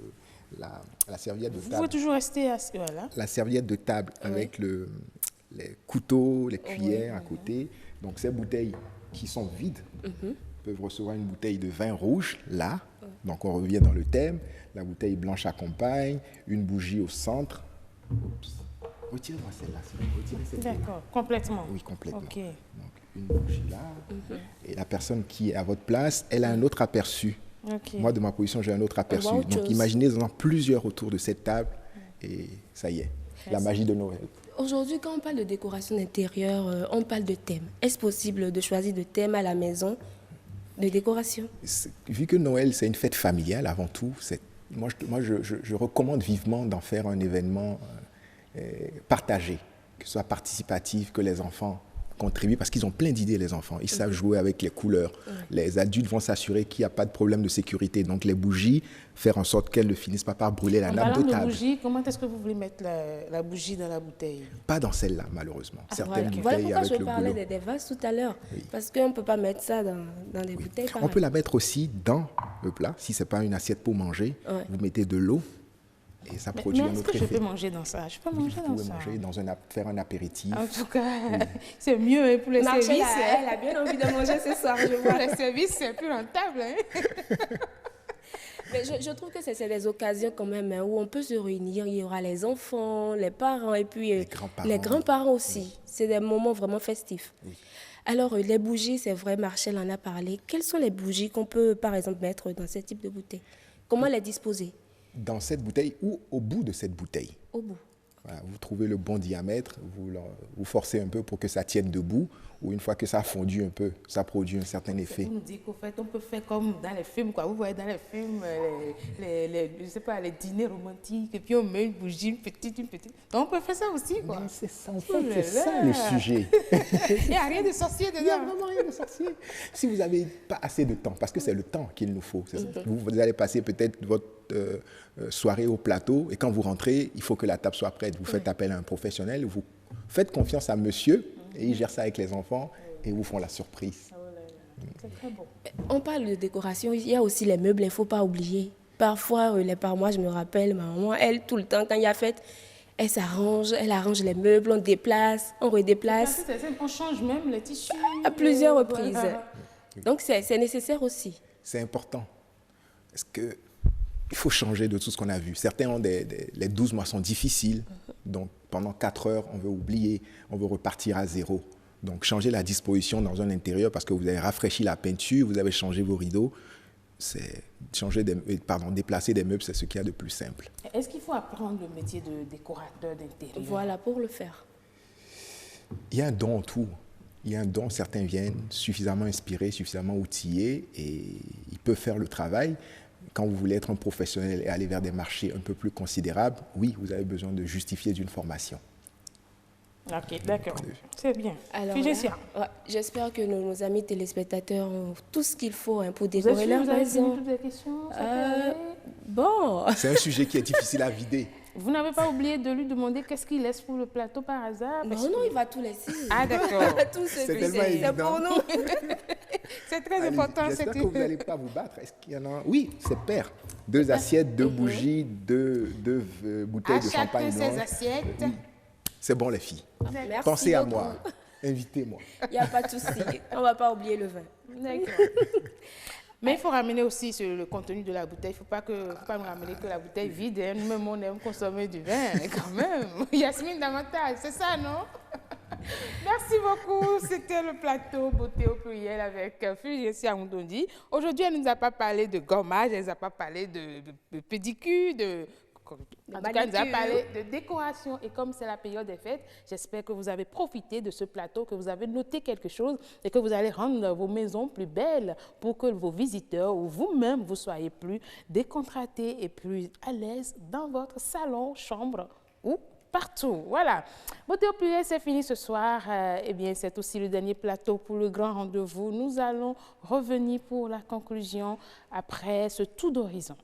la serviette de table. Vous pouvez toujours rester assis, voilà. La serviette de table avec les couteaux, les cuillères à côté. Donc ces bouteilles qui sont vides peuvent recevoir une bouteille de vin rouge là. Donc on revient dans le thème. La bouteille blanche accompagne, une bougie au centre. Oups. Retirez-moi celle-là. Retirez celle-là. D'accord, complètement. Oui, complètement. Okay. Donc une bougie là. Et la personne qui est à votre place, elle a un autre aperçu. Okay. Moi, de ma position, j'ai un autre aperçu. Donc imaginez plusieurs autour de cette table et ça y est, la magie de Noël. Aujourd'hui, quand on parle de décoration d'intérieur, on parle de thème. Est-ce possible de choisir de thème à la maison de décoration? Vu que Noël, c'est une fête familiale avant tout, moi je recommande vivement d'en faire un événement partagé, que ce soit participatif, que les enfants contribuent, parce qu'ils ont plein d'idées, les enfants. Ils savent jouer avec les couleurs. Les adultes vont s'assurer qu'il n'y a pas de problème de sécurité. Donc les bougies, faire en sorte qu'elles ne finissent pas par brûler la nappe de table. Bougie, comment est-ce que vous voulez mettre la bougie dans la bouteille? Pas dans celle-là, malheureusement. Certaines bouteilles voilà pourquoi avec je parlais des vases tout à l'heure. Parce qu'on ne peut pas mettre ça dans des bouteilles. On peut la mettre aussi dans le plat. Si ce n'est pas une assiette pour manger, vous mettez de l'eau. Et ça produit un autre effet. Est-ce que je peux manger dans ça? Je peux manger dans ça. Vous pouvez manger faire un apéritif. En tout cas, c'est mieux pour les services. Elle a bien envie de manger ce soir, je vois. Les services, c'est plus rentable. Mais je trouve que c'est des occasions quand même où on peut se réunir. Il y aura les enfants, les parents et puis les grands-parents aussi. C'est des moments vraiment festifs. Oui. Alors, les bougies, c'est vrai, Marcel en a parlé. Quelles sont les bougies qu'on peut, par exemple, mettre dans ce type de bouteille? Comment les disposer? Dans cette bouteille ou au bout de cette bouteille. Au bout. Voilà, vous trouvez le bon diamètre, vous forcez un peu pour que ça tienne debout, ou une fois que ça a fondu un peu, ça produit un certain effet. On nous dit qu'au fait, on peut faire comme dans les films, quoi. Vous voyez dans les films, je sais pas, les dîners romantiques, et puis on met une bougie, une petite. Donc on peut faire ça aussi, quoi. Mais c'est ça, en fait, c'est ça le sujet. Il n'y a rien de sorcier dedans. Il n'y a vraiment rien de sorcier. Si vous n'avez pas assez de temps, parce que c'est le temps qu'il nous faut, vous allez passer peut-être votre soirée au plateau, et quand vous rentrez, il faut que la table soit prête. Vous faites appel à un professionnel, vous faites confiance à monsieur, et il gère ça avec les enfants, et vous font la surprise. C'est très beau. On parle de décoration, il y a aussi les meubles, il ne faut pas oublier. Parfois, moi, je me rappelle, ma maman, elle, tout le temps, quand il y a fête, elle s'arrange, elle arrange les meubles, on déplace, on redéplace. On change même les tissus. À plusieurs reprises. Donc, c'est nécessaire aussi. C'est important. Parce que il faut changer de tout ce qu'on a vu. Certains ont les 12 mois sont difficiles. Donc, pendant 4 heures, on veut oublier, on veut repartir à zéro. Donc, changer la disposition dans un intérieur parce que vous avez rafraîchi la peinture, vous avez changé vos rideaux. Déplacer des meubles, c'est ce qu'il y a de plus simple. Est-ce qu'il faut apprendre le métier de décorateur d'intérieur? Voilà, pour le faire. Il y a un don en tout. Il y a un don, certains viennent suffisamment inspirés, suffisamment outillés et ils peuvent faire le travail. Quand vous voulez être un professionnel et aller vers des marchés un peu plus considérables, oui, vous avez besoin de justifier d'une formation. Ok, d'accord. C'est bien. Alors, j'espère que nos amis téléspectateurs ont tout ce qu'il faut pour décorer leur maison. Vous avez fini toutes les questions? Bon. C'est un sujet qui est difficile à vider. Vous n'avez pas oublié de lui demander qu'est-ce qu'il laisse pour le plateau par hasard? Non, il va tout laisser. Ah, d'accord. Tout c'est tellement évident. C'est pour nous. C'est très important. J'espère que vous n'allez pas vous battre. Est-ce qu'il y en a? Oui, c'est pair. 2 assiettes, 2 bougies, 2 bouteilles de champagne blanc. Chacun ses assiettes. Oui. C'est bon, les filles. Merci Pensez beaucoup. à moi. Invitez-moi. Il n'y a pas de souci. On ne va pas oublier le vin. D'accord. Mais il faut ramener aussi le contenu de la bouteille. Il ne faut pas nous ramener que la bouteille vide. Nous-mêmes, on aime consommer du vin, quand même. Yasmine davantage, c'est ça, non? Merci beaucoup. C'était le plateau Beauté au pluriel avec Fulgécie Amundondi. Aujourd'hui, elle ne nous a pas parlé de gommage, elle ne nous a pas parlé de pédicure, En tout cas, il nous a parlé de décoration et comme c'est la période des fêtes, j'espère que vous avez profité de ce plateau, que vous avez noté quelque chose et que vous allez rendre vos maisons plus belles pour que vos visiteurs ou vous-même, vous soyez plus décontractés et plus à l'aise dans votre salon, chambre ou partout. Voilà. Beauté au pluriel, c'est fini ce soir. Eh bien, c'est aussi le dernier plateau pour le grand rendez-vous. Nous allons revenir pour la conclusion après ce tour d'horizon.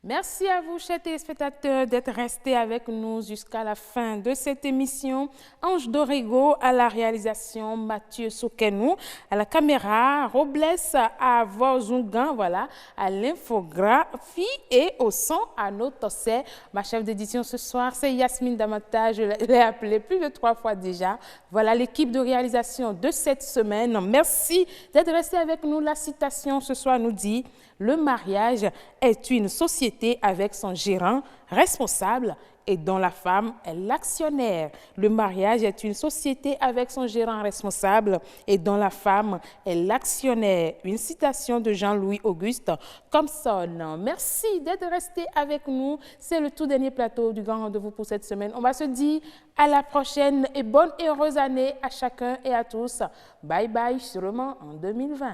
Merci à vous, chers téléspectateurs, d'être restés avec nous jusqu'à la fin de cette émission. Ange Dorego à la réalisation, Mathieu Soukenou à la caméra, Robles à Vozungan, voilà, à l'infographie et au son à notre c'est. Ma chef d'édition ce soir, c'est Yasmine Damata, je l'ai appelée plus de 3 fois déjà. Voilà l'équipe de réalisation de cette semaine. Merci d'être restés avec nous. La citation ce soir nous dit: le mariage est une société avec son gérant responsable et dont la femme est l'actionnaire. Le mariage est une société avec son gérant responsable et dont la femme est l'actionnaire. Une citation de Jean-Louis Auguste Compson. Merci d'être resté avec nous. C'est le tout dernier plateau du grand rendez-vous pour cette semaine. On va se dire à la prochaine et bonne et heureuse année à chacun et à tous. Bye bye, sûrement en 2020.